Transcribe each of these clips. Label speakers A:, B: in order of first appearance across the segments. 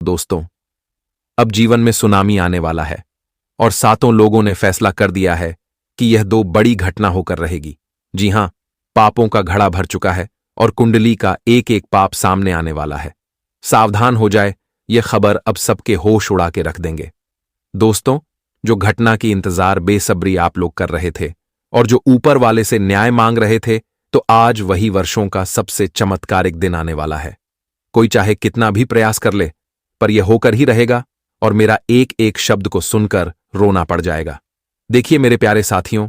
A: दोस्तों, अब जीवन में सुनामी आने वाला है और सातों लोगों ने फैसला कर दिया है कि यह दो बड़ी घटना होकर रहेगी। जी हां, पापों का घड़ा भर चुका है और कुंडली का एक एक पाप सामने आने वाला है। सावधान हो जाए, यह खबर अब सबके होश उड़ा के रख देंगे। दोस्तों, जो घटना की इंतजार बेसब्री आप लोग कर रहे थे और जो ऊपर वाले से न्याय मांग रहे थे, तो आज वही वर्षों का सबसे चमत्कारिक दिन आने वाला है। कोई चाहे कितना भी प्रयास कर ले, पर यह होकर ही रहेगा और मेरा एक एक शब्द को सुनकर रोना पड़ जाएगा। देखिए मेरे प्यारे साथियों,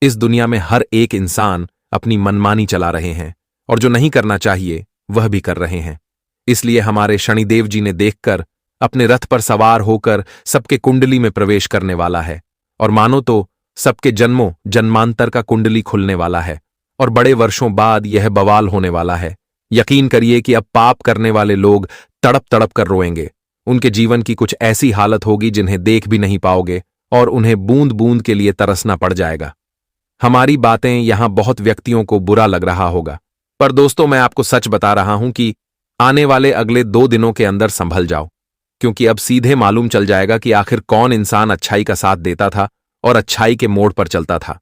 A: इस दुनिया में हर एक इंसान अपनी मनमानी चला रहे हैं और जो नहीं करना चाहिए वह भी कर रहे हैं। इसलिए हमारे शनिदेव जी ने देखकर अपने रथ पर सवार होकर सबके कुंडली में प्रवेश करने वाला है और मानो तो सबके जन्मों जन्मांतर का कुंडली खुलने वाला है और बड़े वर्षों बाद यह बवाल होने वाला है। यकीन करिए कि अब पाप करने वाले लोग तड़प तड़प कर रोएंगे। उनके जीवन की कुछ ऐसी हालत होगी जिन्हें देख भी नहीं पाओगे और उन्हें बूंद बूंद के लिए तरसना पड़ जाएगा। हमारी बातें यहां बहुत व्यक्तियों को बुरा लग रहा होगा, पर दोस्तों मैं आपको सच बता रहा हूं कि आने वाले अगले 2 दिनों के अंदर संभल जाओ, क्योंकि अब सीधे मालूम चल जाएगा कि आखिर कौन इंसान अच्छाई का साथ देता था और अच्छाई के मोड़ पर चलता था।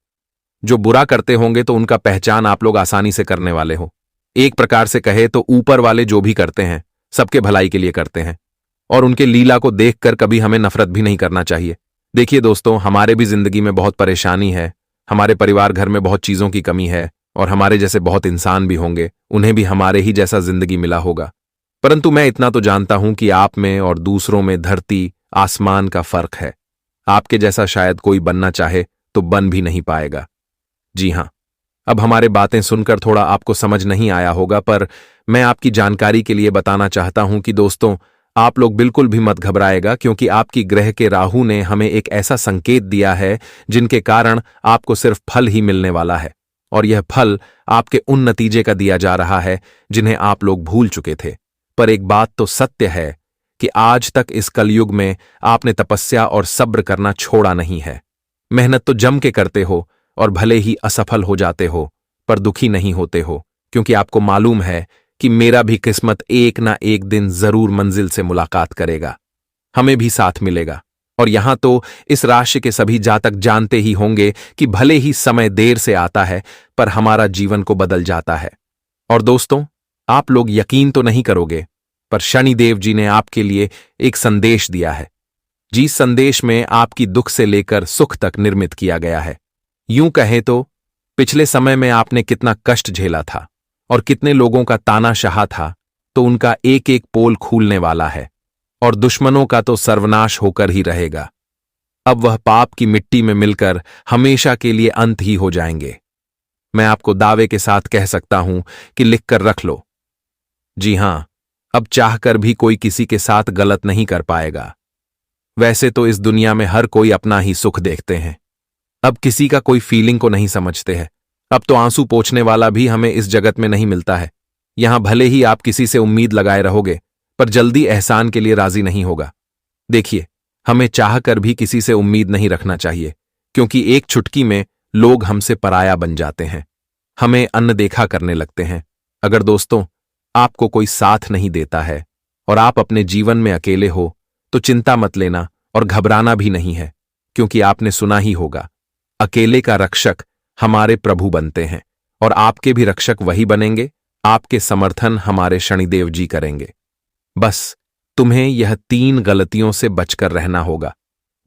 A: जो बुरा करते होंगे तो उनका पहचान आप लोग आसानी से करने वाले हो। एक प्रकार से कहे तो ऊपर वाले जो भी करते हैं सबके भलाई के लिए करते हैं और उनके लीला को देखकर कभी हमें नफरत भी नहीं करना चाहिए। देखिए दोस्तों, हमारे भी जिंदगी में बहुत परेशानी है, हमारे परिवार घर में बहुत चीजों की कमी है और हमारे जैसे बहुत इंसान भी होंगे, उन्हें भी हमारे ही जैसा जिंदगी मिला होगा। परंतु मैं इतना तो जानता हूं कि आप में और दूसरों में धरती आसमान का फर्क है। आपके जैसा शायद कोई बनना चाहे तो बन भी नहीं पाएगा। जी हां, अब हमारे बातें सुनकर थोड़ा आपको समझ नहीं आया होगा, पर मैं आपकी जानकारी के लिए बताना चाहता हूं कि दोस्तों, आप लोग बिल्कुल भी मत घबराएगा, क्योंकि आपकी ग्रह के राहु ने हमें एक ऐसा संकेत दिया है जिनके कारण आपको सिर्फ फल ही मिलने वाला है और यह फल आपके उन नतीजे का दिया जा रहा है जिन्हें आप लोग भूल चुके थे। पर एक बात तो सत्य है कि आज तक इस कलयुग में आपने तपस्या और सब्र करना छोड़ा नहीं है। मेहनत तो जम के करते हो और भले ही असफल हो जाते हो, पर दुखी नहीं होते हो, क्योंकि आपको मालूम है कि मेरा भी किस्मत एक ना एक दिन जरूर मंजिल से मुलाकात करेगा, हमें भी साथ मिलेगा। और यहां तो इस राशि के सभी जातक जानते ही होंगे कि भले ही समय देर से आता है, पर हमारा जीवन को बदल जाता है। और दोस्तों, आप लोग यकीन तो नहीं करोगे, पर शनिदेव जी ने आपके लिए एक संदेश दिया है। जिस संदेश में आपकी दुख से लेकर सुख तक निर्मित किया गया है। यूं कहें तो पिछले समय में आपने कितना कष्ट झेला था और कितने लोगों का तानाशाह था, तो उनका एक एक पोल खूलने वाला है और दुश्मनों का तो सर्वनाश होकर ही रहेगा। अब वह पाप की मिट्टी में मिलकर हमेशा के लिए अंत ही हो जाएंगे। मैं आपको दावे के साथ कह सकता हूं कि लिखकर रख लो। जी हां, अब चाहकर भी कोई किसी के साथ गलत नहीं कर पाएगा। वैसे तो इस दुनिया में हर कोई अपना ही सुख देखते हैं, अब किसी का कोई फीलिंग को नहीं समझते हैं। अब तो आंसू पोंछने वाला भी हमें इस जगत में नहीं मिलता है। यहां भले ही आप किसी से उम्मीद लगाए रहोगे, पर जल्दी एहसान के लिए राजी नहीं होगा। देखिए, हमें चाहकर भी किसी से उम्मीद नहीं रखना चाहिए, क्योंकि एक चुटकी में लोग हमसे पराया बन जाते हैं, हमें अनदेखा करने लगते हैं। अगर दोस्तों आपको कोई साथ नहीं देता है और आप अपने जीवन में अकेले हो, तो चिंता मत लेना और घबराना भी नहीं है, क्योंकि आपने सुना ही होगा, अकेले का रक्षक हमारे प्रभु बनते हैं और आपके भी रक्षक वही बनेंगे। आपके समर्थन हमारे शनिदेव जी करेंगे। बस तुम्हें यह 3 गलतियों से बचकर रहना होगा,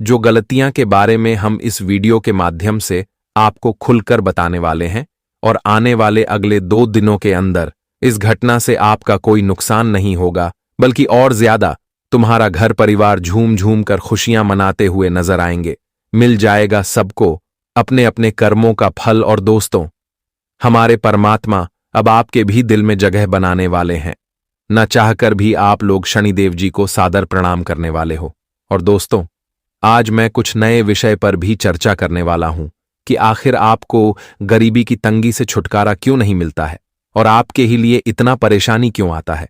A: जो गलतियां के बारे में हम इस वीडियो के माध्यम से आपको खुलकर बताने वाले हैं। और आने वाले अगले 2 दिनों के अंदर इस घटना से आपका कोई नुकसान नहीं होगा, बल्कि और ज्यादा तुम्हारा घर परिवार झूम झूम कर खुशियां मनाते हुए नजर आएंगे। मिल जाएगा सबको अपने अपने कर्मों का फल। और दोस्तों, हमारे परमात्मा अब आपके भी दिल में जगह बनाने वाले हैं। न चाहकर भी आप लोग शनिदेव जी को सादर प्रणाम करने वाले हो। और दोस्तों, आज मैं कुछ नए विषय पर भी चर्चा करने वाला हूं कि आखिर आपको गरीबी की तंगी से छुटकारा क्यों नहीं मिलता है और आपके ही लिए इतना परेशानी क्यों आता है।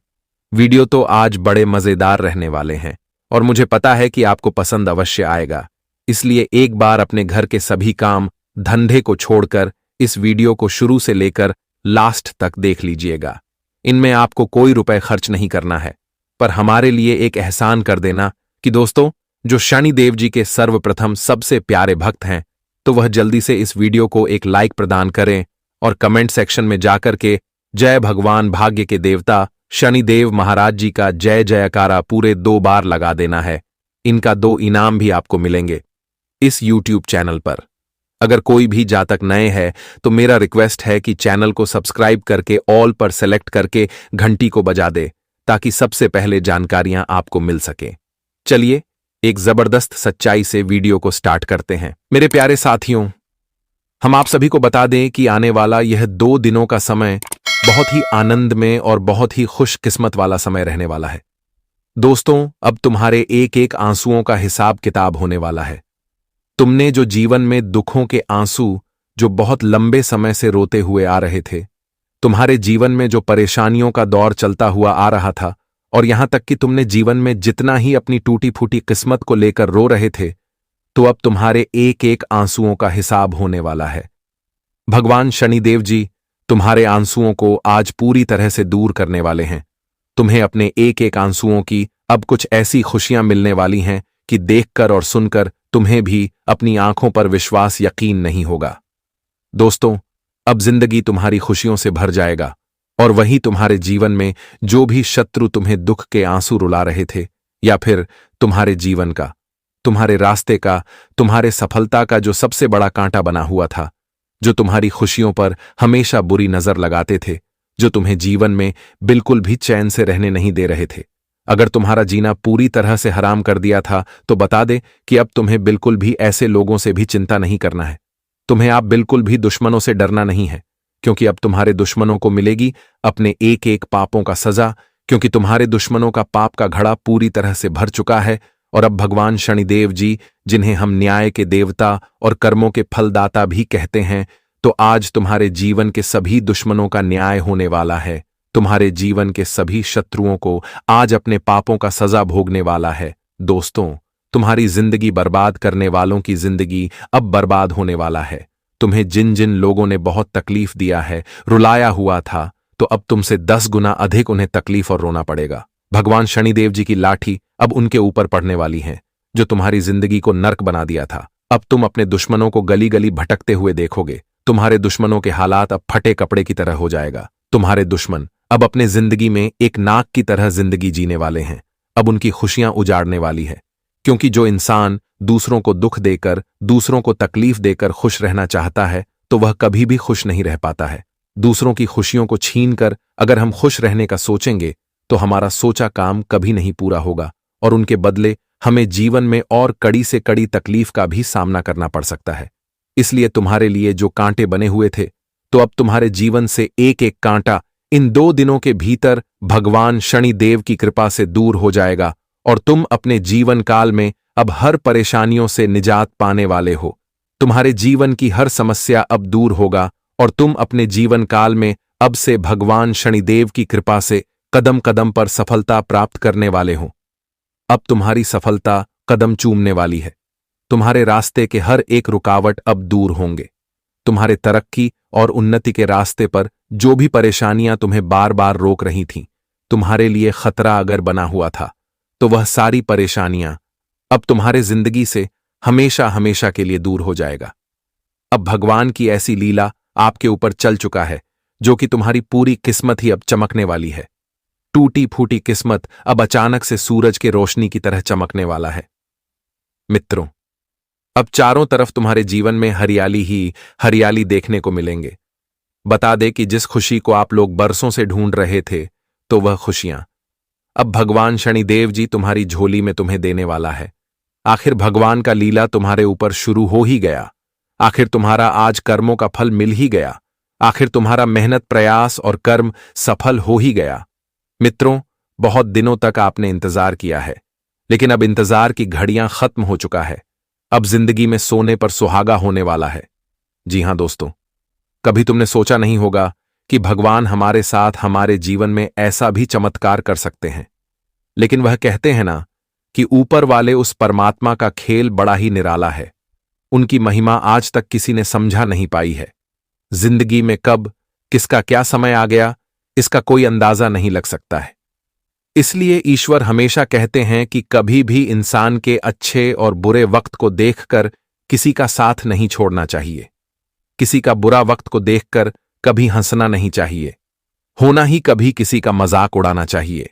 A: वीडियो तो आज बड़े मजेदार रहने वाले हैं और मुझे पता है कि आपको पसंद अवश्य आएगा। इसलिए एक बार अपने घर के सभी काम धंधे को छोड़कर इस वीडियो को शुरू से लेकर लास्ट तक देख लीजिएगा। इनमें आपको कोई रुपए खर्च नहीं करना है पर हमारे लिए एक एहसान कर देना कि दोस्तों, जो शनिदेव जी के सर्वप्रथम सबसे प्यारे भक्त हैं, तो वह जल्दी से इस वीडियो को एक लाइक प्रदान करें और कमेंट सेक्शन में जाकर के जय भगवान भाग्य के देवता शनिदेव महाराज जी का जय जयकारा पूरे 2 बार लगा देना है। इनका 2 इनाम भी आपको मिलेंगे इस YouTube चैनल पर। अगर कोई भी जातक नए है तो मेरा रिक्वेस्ट है कि चैनल को सब्सक्राइब करके ऑल पर सेलेक्ट करके घंटी को बजा दे, ताकि सबसे पहले जानकारियां आपको मिल सके। चलिए एक जबरदस्त सच्चाई से वीडियो को स्टार्ट करते हैं। मेरे प्यारे साथियों, हम आप सभी को बता दें कि आने वाला यह 2 दिनों का समय बहुत ही आनंद में और बहुत ही खुशकिस्मत वाला समय रहने वाला है। दोस्तों, अब तुम्हारे एक एक आंसुओं का हिसाब किताब होने वाला है। तुमने जो जीवन में दुखों के आंसू जो बहुत लंबे समय से रोते हुए आ रहे थे, तुम्हारे जीवन में जो परेशानियों का दौर चलता हुआ आ रहा था, और यहां तक कि तुमने जीवन में जितना ही अपनी टूटी फूटी किस्मत को लेकर रो रहे थे, तो अब तुम्हारे एक एक आंसुओं का हिसाब होने वाला है। भगवान शनिदेव जी तुम्हारे आंसुओं को आज पूरी तरह से दूर करने वाले हैं। तुम्हें अपने एक एक आंसुओं की अब कुछ ऐसी खुशियां मिलने वाली हैं कि देखकर और सुनकर तुम्हें भी अपनी आंखों पर विश्वास यकीन नहीं होगा। दोस्तों, अब जिंदगी तुम्हारी खुशियों से भर जाएगा, और वहीं तुम्हारे जीवन में जो भी शत्रु तुम्हें दुख के आंसू रुला रहे थे, या फिर तुम्हारे जीवन का, तुम्हारे रास्ते का, तुम्हारे सफलता का जो सबसे बड़ा कांटा बना हुआ था, जो तुम्हारी खुशियों पर हमेशा बुरी नजर लगाते थे, जो तुम्हें जीवन में बिल्कुल भी चैन से रहने नहीं दे रहे थे, अगर तुम्हारा जीना पूरी तरह से हराम कर दिया था, तो बता दे कि अब तुम्हें बिल्कुल भी ऐसे लोगों से भी चिंता नहीं करना है। तुम्हें आप बिल्कुल भी दुश्मनों से डरना नहीं है, क्योंकि अब तुम्हारे दुश्मनों को मिलेगी अपने एक एक पापों का सजा, क्योंकि तुम्हारे दुश्मनों का पाप का घड़ा पूरी तरह से भर चुका है। और अब भगवान शनिदेव जी, जिन्हें हम न्याय के देवता और कर्मों के फलदाता भी कहते हैं, तो आज तुम्हारे जीवन के सभी दुश्मनों का न्याय होने वाला है। तुम्हारे जीवन के सभी शत्रुओं को आज अपने पापों का सजा भोगने वाला है। दोस्तों, तुम्हारी जिंदगी बर्बाद करने वालों की जिंदगी अब बर्बाद होने वाला है। तुम्हें जिन जिन लोगों ने बहुत तकलीफ दिया है, रुलाया हुआ था, तो अब तुमसे 10 गुना अधिक उन्हें तकलीफ और रोना पड़ेगा। भगवान शनिदेव जी की लाठी अब उनके ऊपर पड़ने वाली है, जो तुम्हारी जिंदगी को नर्क बना दिया था। अब तुम अपने दुश्मनों को गली गली भटकते हुए देखोगे। तुम्हारे दुश्मनों के हालात अब फटे कपड़े की तरह हो जाएगा। तुम्हारे दुश्मन अब अपने जिंदगी में एक नाग की तरह जिंदगी जीने वाले हैं। अब उनकी खुशियां उजाड़ने वाली है, क्योंकि जो इंसान दूसरों को दुख देकर, दूसरों को तकलीफ देकर खुश रहना चाहता है, तो वह कभी भी खुश नहीं रह पाता है। दूसरों की खुशियों को छीनकर अगर हम खुश रहने का सोचेंगे, तो हमारा सोचा काम कभी नहीं पूरा होगा, और उनके बदले हमें जीवन में और कड़ी से कड़ी तकलीफ का भी सामना करना पड़ सकता है। इसलिए तुम्हारे लिए जो कांटे बने हुए थे, तो अब तुम्हारे जीवन से एक एक कांटा इन 2 दिनों के भीतर भगवान शनिदेव की कृपा से दूर हो जाएगा, और तुम अपने जीवन काल में अब हर परेशानियों से निजात पाने वाले हो। तुम्हारे जीवन की हर समस्या अब दूर होगा, और तुम अपने जीवन काल में अब से भगवान शनिदेव की कृपा से कदम कदम पर सफलता प्राप्त करने वाले हो। अब तुम्हारी सफलता कदम चूमने वाली है। तुम्हारे रास्ते के हर एक रुकावट अब दूर होंगे। तुम्हारे तरक्की और उन्नति के रास्ते पर जो भी परेशानियां तुम्हें बार बार रोक रही थीं, तुम्हारे लिए खतरा अगर बना हुआ था, तो वह सारी परेशानियां अब तुम्हारे जिंदगी से हमेशा हमेशा के लिए दूर हो जाएगा। अब भगवान की ऐसी लीला आपके ऊपर चल चुका है, जो कि तुम्हारी पूरी किस्मत ही अब चमकने वाली है। टूटी फूटी किस्मत अब अचानक से सूरज के रोशनी की तरह चमकने वाला है। मित्रों, अब चारों तरफ तुम्हारे जीवन में हरियाली ही हरियाली देखने को मिलेंगे। बता दे कि जिस खुशी को आप लोग बरसों से ढूंढ रहे थे, तो वह खुशियां अब भगवान शनिदेव जी तुम्हारी झोली में तुम्हें देने वाला है। आखिर भगवान का लीला तुम्हारे ऊपर शुरू हो ही गया। आखिर तुम्हारा आज कर्मों का फल मिल ही गया। आखिर तुम्हारा मेहनत, प्रयास और कर्म सफल हो ही गया। मित्रों, बहुत दिनों तक आपने इंतजार किया है, लेकिन अब इंतजार की घड़ियां खत्म हो चुका है। अब जिंदगी में सोने पर सुहागा होने वाला है। जी हां दोस्तों, कभी तुमने सोचा नहीं होगा कि भगवान हमारे साथ हमारे जीवन में ऐसा भी चमत्कार कर सकते हैं। लेकिन वह कहते हैं ना कि ऊपर वाले उस परमात्मा का खेल बड़ा ही निराला है। उनकी महिमा आज तक किसी ने समझा नहीं पाई है। जिंदगी में कब किसका क्या समय आ गया, इसका कोई अंदाजा नहीं लग सकता है। इसलिए ईश्वर हमेशा कहते हैं कि कभी भी इंसान के अच्छे और बुरे वक्त को देखकर किसी का साथ नहीं छोड़ना चाहिए। किसी का बुरा वक्त को देखकर कभी हंसना नहीं चाहिए, होना ही कभी किसी का मजाक उड़ाना चाहिए,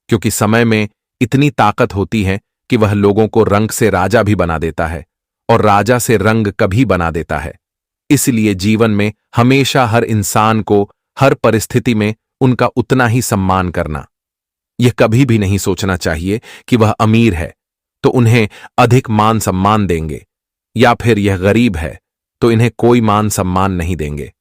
A: क्योंकि समय में इतनी ताकत होती है कि वह लोगों को रंग से राजा भी बना देता है और राजा से रंग कभी बना देता है। इसलिए जीवन में हमेशा हर इंसान को हर परिस्थिति में उनका उतना ही सम्मान करना। यह कभी भी नहीं सोचना चाहिए कि वह अमीर है तो उन्हें अधिक मान सम्मान देंगे, या फिर यह गरीब है तो इन्हें कोई मान सम्मान नहीं देंगे,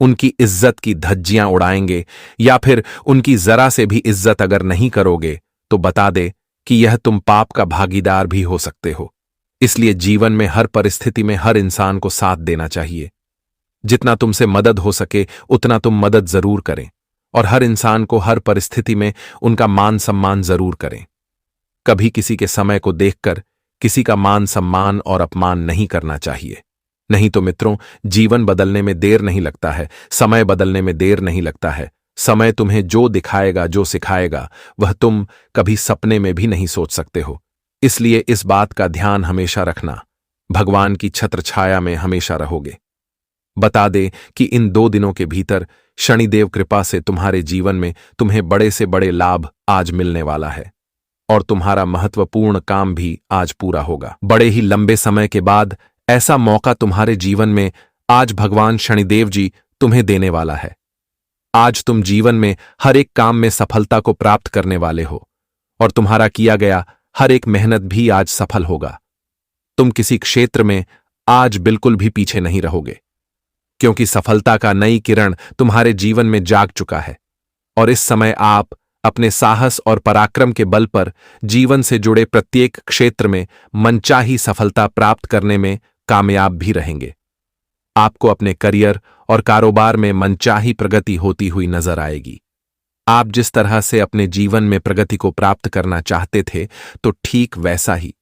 A: उनकी इज्जत की धज्जियां उड़ाएंगे, या फिर उनकी जरा से भी इज्जत अगर नहीं करोगे तो बता दे कि यह तुम पाप का भागीदार भी हो सकते हो। इसलिए जीवन में हर परिस्थिति में हर इंसान को साथ देना चाहिए। जितना तुमसे मदद हो सके उतना तुम मदद जरूर करें, और हर इंसान को हर परिस्थिति में उनका मान सम्मान जरूर करें। कभी किसी के समय को देखकर किसी का मान सम्मान और अपमान नहीं करना चाहिए। नहीं तो मित्रों, जीवन बदलने में देर नहीं लगता है, समय बदलने में देर नहीं लगता है। समय तुम्हें जो दिखाएगा, जो सिखाएगा, वह तुम कभी सपने में भी नहीं सोच सकते हो। इसलिए इस बात का ध्यान हमेशा रखना, भगवान की छत्र छाया में हमेशा रहोगे। बता दे कि इन 2 दिनों के भीतर शनिदेव कृपा से तुम्हारे जीवन में तुम्हें बड़े से बड़े लाभ आज मिलने वाला है, और तुम्हारा महत्वपूर्ण काम भी आज पूरा होगा। बड़े ही लंबे समय के बाद ऐसा मौका तुम्हारे जीवन में आज भगवान शनिदेव जी तुम्हें देने वाला है। आज तुम जीवन में हर एक काम में सफलता को प्राप्त करने वाले हो, और तुम्हारा किया गया हर एक मेहनत भी आज सफल होगा। तुम किसी क्षेत्र में आज बिल्कुल भी पीछे नहीं रहोगे, क्योंकि सफलता का नई किरण तुम्हारे जीवन में जाग चुका है, और इस समय आप अपने साहस और पराक्रम के बल पर जीवन से जुड़े प्रत्येक क्षेत्र में मनचाही सफलता प्राप्त करने में कामयाब भी रहेंगे। आपको अपने करियर और कारोबार में मनचाही प्रगति होती हुई नजर आएगी। आप जिस तरह से अपने जीवन में प्रगति को प्राप्त करना चाहते थे, तो ठीक वैसा ही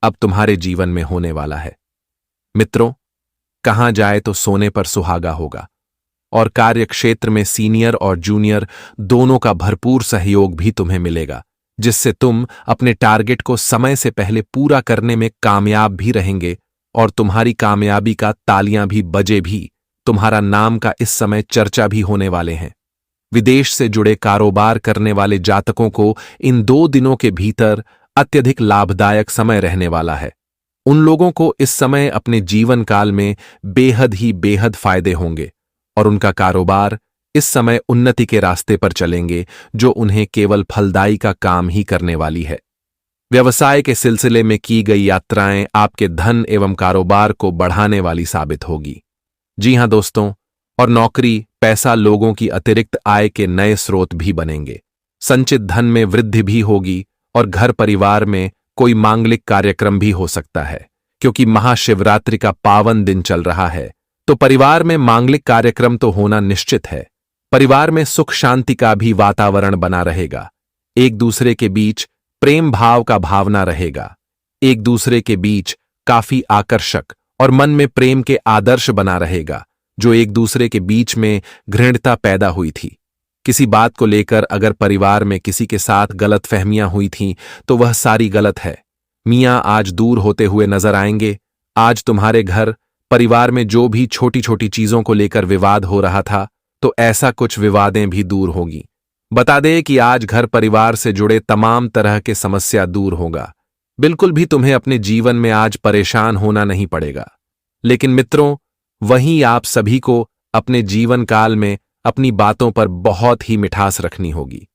A: अब तुम्हारे जीवन में होने वाला है। मित्रों, कहां जाए तो सोने पर सुहागा होगा, और कार्य क्षेत्र में सीनियर और जूनियर दोनों का भरपूर सहयोग भी तुम्हें मिलेगा, जिससे तुम अपने टारगेट को समय से पहले पूरा करने में कामयाब भी रहेंगे, और तुम्हारी कामयाबी का तालियां भी बजे भी। तुम्हारा नाम का इस समय चर्चा भी होने वाले हैं। विदेश से जुड़े कारोबार करने वाले जातकों को इन 2 दिनों के भीतर अत्यधिक लाभदायक समय रहने वाला है। उन लोगों को इस समय अपने जीवन काल में बेहद फायदे होंगे, और उनका कारोबार इस समय उन्नति के रास्ते पर चलेंगे, जो उन्हें केवल फलदायी का काम ही करने वाली है। व्यवसाय के सिलसिले में की गई यात्राएं आपके धन एवं कारोबार को बढ़ाने वाली साबित होगी। जी हां दोस्तों, और नौकरी पैसा लोगों की अतिरिक्त आय के नए स्रोत भी बनेंगे। संचित धन में वृद्धि भी होगी, और घर परिवार में कोई मांगलिक कार्यक्रम भी हो सकता है, क्योंकि महाशिवरात्रि का पावन दिन चल रहा है, तो परिवार में मांगलिक कार्यक्रम तो होना निश्चित है। परिवार में सुख शांति का भी वातावरण बना रहेगा। एक दूसरे के बीच प्रेम भाव का भावना रहेगा। एक दूसरे के बीच काफी आकर्षक और मन में प्रेम के आदर्श बना रहेगा, जो एक दूसरे के बीच में घृणता पैदा हुई थी। किसी बात को लेकर अगर परिवार में किसी के साथ गलतफहमियां हुई थीं, तो वह सारी गलत है। मियां आज दूर होते हुए नजर आएंगे। आज तुम्हारे घर परिवार में जो भी छोटी छोटी चीजों को लेकर विवाद हो रहा था, तो ऐसा कुछ विवादें भी दूर होगी। बता दे कि आज घर परिवार से जुड़े तमाम तरह के समस्या दूर होगा। बिल्कुल भी तुम्हें अपने जीवन में आज परेशान होना नहीं पड़ेगा। लेकिन मित्रों, वहीं आप सभी को अपने जीवन काल में अपनी बातों पर बहुत ही मिठास रखनी होगी।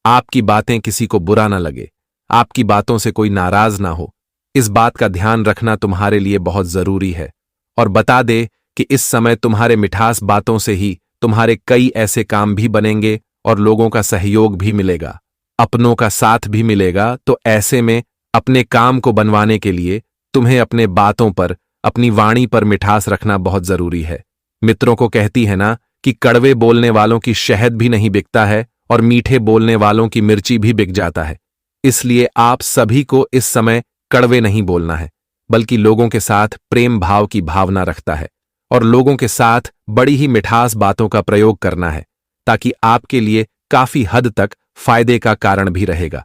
A: आपकी बातें किसी को बुरा ना लगे, आपकी बातों से कोई नाराज ना हो, इस बात का ध्यान रखना तुम्हारे लिए बहुत जरूरी है। और बता दे कि इस समय तुम्हारे मिठास बातों से ही तुम्हारे कई ऐसे काम भी बनेंगे और लोगों का सहयोग भी मिलेगा, अपनों का साथ भी मिलेगा। तो ऐसे में अपने काम को बनवाने के लिए तुम्हें अपने बातों पर, अपनी वाणी पर मिठास रखना बहुत जरूरी है। मित्रों को कहती है ना कि कड़वे बोलने वालों की शहद भी नहीं बिकता है, और मीठे बोलने वालों की मिर्ची भी बिक जाता है। इसलिए आप सभी को इस समय कड़वे नहीं बोलना है, बल्कि लोगों के साथ प्रेम भाव की भावना रखता है, और लोगों के साथ बड़ी ही मिठास बातों का प्रयोग करना है, ताकि आपके लिए काफी हद तक फायदे का कारण भी रहेगा।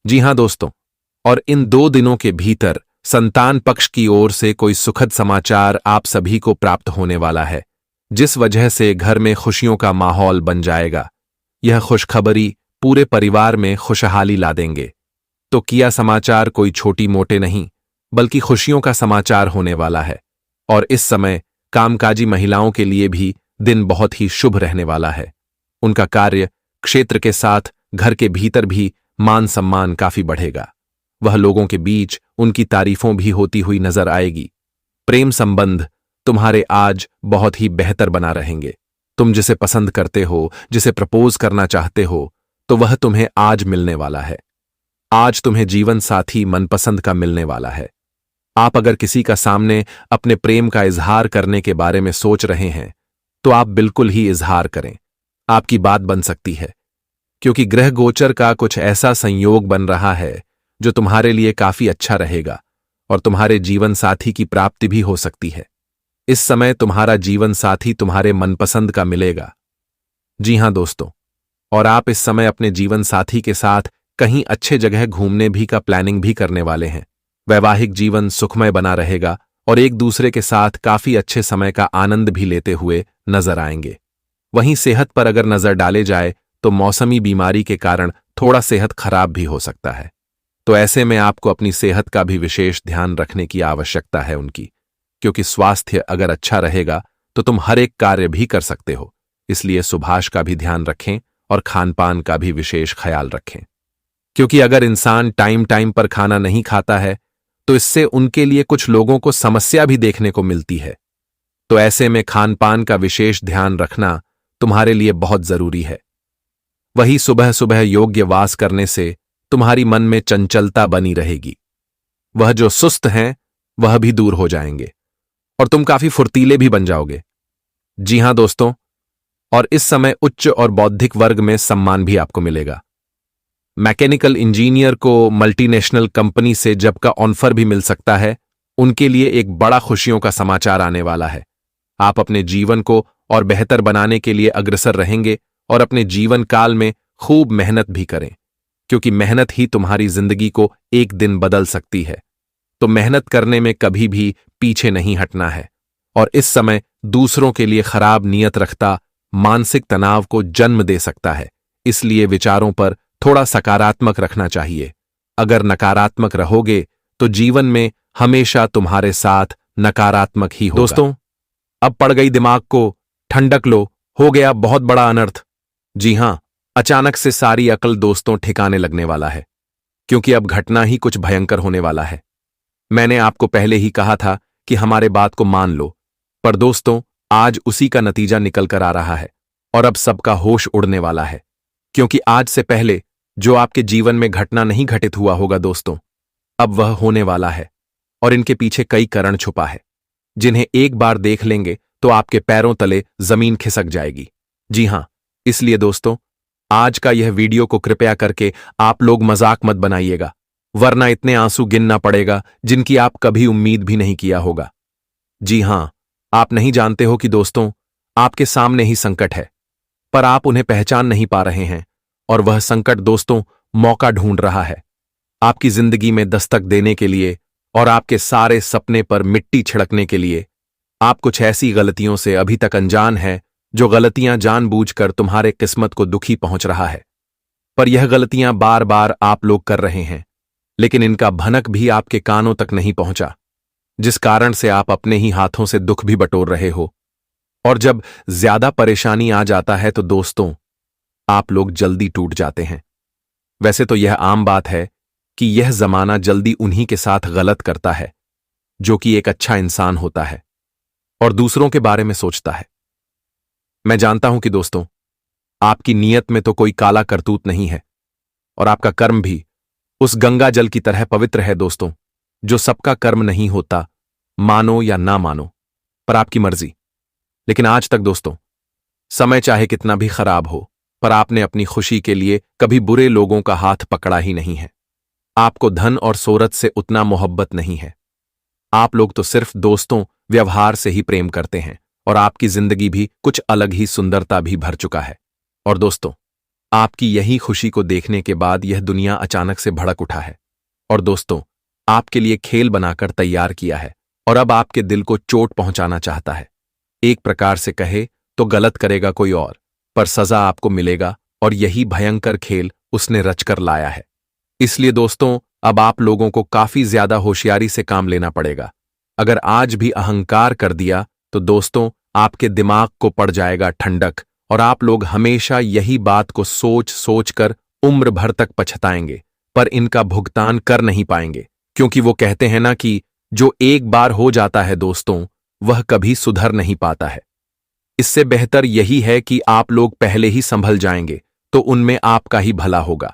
A: जी हां दोस्तों, और इन 2 दिनों के भीतर संतान पक्ष की ओर से कोई सुखद समाचार आप सभी को प्राप्त होने वाला है, जिस वजह से घर में खुशियों का माहौल बन जाएगा। यह खुशखबरी पूरे परिवार में खुशहाली ला देंगे। तो किया समाचार कोई छोटी मोटे नहीं, बल्कि खुशियों का समाचार होने वाला है। और इस समय कामकाजी महिलाओं के लिए भी दिन बहुत ही शुभ रहने वाला है। उनका कार्य क्षेत्र के साथ घर के भीतर भी मान सम्मान काफी बढ़ेगा। वह लोगों के बीच उनकी तारीफों भी होती हुई नजर आएगी। प्रेम संबंध तुम्हारे आज बहुत ही बेहतर बना रहेंगे। तुम जिसे पसंद करते हो, जिसे प्रपोज करना चाहते हो, तो वह तुम्हें आज मिलने वाला है। आज तुम्हें जीवन साथी मनपसंद का मिलने वाला है। आप अगर किसी का सामने अपने प्रेम का इजहार करने के बारे में सोच रहे हैं, तो आप बिल्कुल ही इजहार करें। आपकी बात बन सकती है, क्योंकि ग्रह गोचर का कुछ ऐसा संयोग बन रहा है जो तुम्हारे लिए काफी अच्छा रहेगा और तुम्हारे जीवन साथी की प्राप्ति भी हो सकती है। इस समय तुम्हारा जीवन साथी तुम्हारे मनपसंद का मिलेगा। जी हां दोस्तों, और आप इस समय अपने जीवन साथी के साथ कहीं अच्छे जगह घूमने भी का प्लानिंग भी करने वाले हैं। वैवाहिक जीवन सुखमय बना रहेगा और एक दूसरे के साथ काफी अच्छे समय का आनंद भी लेते हुए नजर आएंगे। वहीं सेहत पर अगर नजर डाले जाए तो मौसमी बीमारी के कारण थोड़ा सेहत खराब भी हो सकता है। तो ऐसे में आपको अपनी सेहत का भी विशेष ध्यान रखने की आवश्यकता है उनकी, क्योंकि स्वास्थ्य अगर अच्छा रहेगा तो तुम हर एक कार्य भी कर सकते हो। इसलिए सुभाष का भी ध्यान रखें और खान पान का भी विशेष ख्याल रखें, क्योंकि अगर इंसान टाइम टाइम पर खाना नहीं खाता है तो इससे उनके लिए कुछ लोगों को समस्या भी देखने को मिलती है। तो ऐसे में खान पान का विशेष ध्यान रखना तुम्हारे लिए बहुत जरूरी है। वही सुबह सुबह योग्य वास करने से तुम्हारी मन में चंचलता बनी रहेगी। वह जो सुस्त हैं वह भी दूर हो जाएंगे और तुम काफी फुर्तीले भी बन जाओगे। जी हां दोस्तों, और इस समय उच्च और बौद्धिक वर्ग में सम्मान भी आपको मिलेगा। मैकेनिकल इंजीनियर को मल्टीनेशनल कंपनी से जब का ऑफर भी मिल सकता है, उनके लिए एक बड़ा खुशियों का समाचार आने वाला है। आप अपने जीवन को और बेहतर बनाने के लिए अग्रसर रहेंगे और अपने जीवन काल में खूब मेहनत भी करें, क्योंकि मेहनत ही तुम्हारी जिंदगी को एक दिन बदल सकती है। तो मेहनत करने में कभी भी पीछे नहीं हटना है। और इस समय दूसरों के लिए खराब नियत रखता मानसिक तनाव को जन्म दे सकता है। इसलिए विचारों पर थोड़ा सकारात्मक रखना चाहिए। अगर नकारात्मक रहोगे तो जीवन में हमेशा तुम्हारे साथ नकारात्मक ही होगा। दोस्तों, अब पड़ गई दिमाग को, ठंडक लो, हो गया बहुत बड़ा अनर्थ। जी हां, अचानक से सारी अकल दोस्तों ठिकाने लगने वाला है, क्योंकि अब घटना ही कुछ भयंकर होने वाला है। मैंने आपको पहले ही कहा था कि हमारे बात को मान लो, पर दोस्तों आज उसी का नतीजा निकल कर आ रहा है और अब सबका होश उड़ने वाला है, क्योंकि आज से पहले जो आपके जीवन में घटना नहीं घटित हुआ होगा दोस्तों, अब वह होने वाला है। और इनके पीछे कई कारण छुपा है, जिन्हें एक बार देख लेंगे तो आपके पैरों तले जमीन खिसक जाएगी। जी हां, इसलिए दोस्तों आज का यह वीडियो को कृपया करके आप लोग मजाक मत बनाइएगा, वरना इतने आंसू गिनना पड़ेगा जिनकी आप कभी उम्मीद भी नहीं किया होगा। जी हां, आप नहीं जानते हो कि दोस्तों आपके सामने ही संकट है, पर आप उन्हें पहचान नहीं पा रहे हैं, और वह संकट दोस्तों मौका ढूंढ रहा है आपकी जिंदगी में दस्तक देने के लिए और आपके सारे सपने पर मिट्टी छिड़कने के लिए। आप कुछ ऐसी गलतियों से अभी तक अनजान है, जो गलतियां जानबूझकर तुम्हारे किस्मत को दुखी पहुंच रहा है। पर यह गलतियां बार बार आप लोग कर रहे हैं, लेकिन इनका भनक भी आपके कानों तक नहीं पहुंचा, जिस कारण से आप अपने ही हाथों से दुख भी बटोर रहे हो। और जब ज्यादा परेशानी आ जाता है तो दोस्तों आप लोग जल्दी टूट जाते हैं। वैसे तो यह आम बात है कि यह जमाना जल्दी उन्हीं के साथ गलत करता है जो कि एक अच्छा इंसान होता है और दूसरों के बारे में सोचता है। मैं जानता हूं कि दोस्तों आपकी नीयत में तो कोई काला करतूत नहीं है और आपका कर्म भी उस गंगा जल की तरह पवित्र है दोस्तों, जो सबका कर्म नहीं होता, मानो या ना मानो, पर आपकी मर्जी। लेकिन आज तक दोस्तों समय चाहे कितना भी खराब हो, पर आपने अपनी खुशी के लिए कभी बुरे लोगों का हाथ पकड़ा ही नहीं है। आपको धन और शोहरत से उतना मोहब्बत नहीं है। आप लोग तो सिर्फ दोस्तों व्यवहार से ही प्रेम करते हैं और आपकी जिंदगी भी कुछ अलग ही सुंदरता भी भर चुका है। और दोस्तों आपकी यही खुशी को देखने के बाद यह दुनिया अचानक से भड़क उठा है और दोस्तों, आपके लिए खेल बनाकर तैयार किया है और अब आपके दिल को चोट पहुंचाना चाहता है। एक प्रकार से कहे तो गलत करेगा कोई और, पर सजा आपको मिलेगा और यही भयंकर खेल उसने रचकर लाया है। इसलिए दोस्तों, अब आप लोगों को काफी ज्यादा होशियारी से काम लेना पड़ेगा। अगर आज भी अहंकार कर दिया तो दोस्तों, आपके दिमाग को पड़ जाएगा ठंडक और आप लोग हमेशा यही बात को सोच सोच कर उम्र भर तक पछताएंगे, पर इनका भुगतान कर नहीं पाएंगे, क्योंकि वो कहते हैं ना कि जो एक बार हो जाता है दोस्तों, वह कभी सुधर नहीं पाता है। इससे बेहतर यही है कि आप लोग पहले ही संभल जाएंगे तो उनमें आपका ही भला होगा।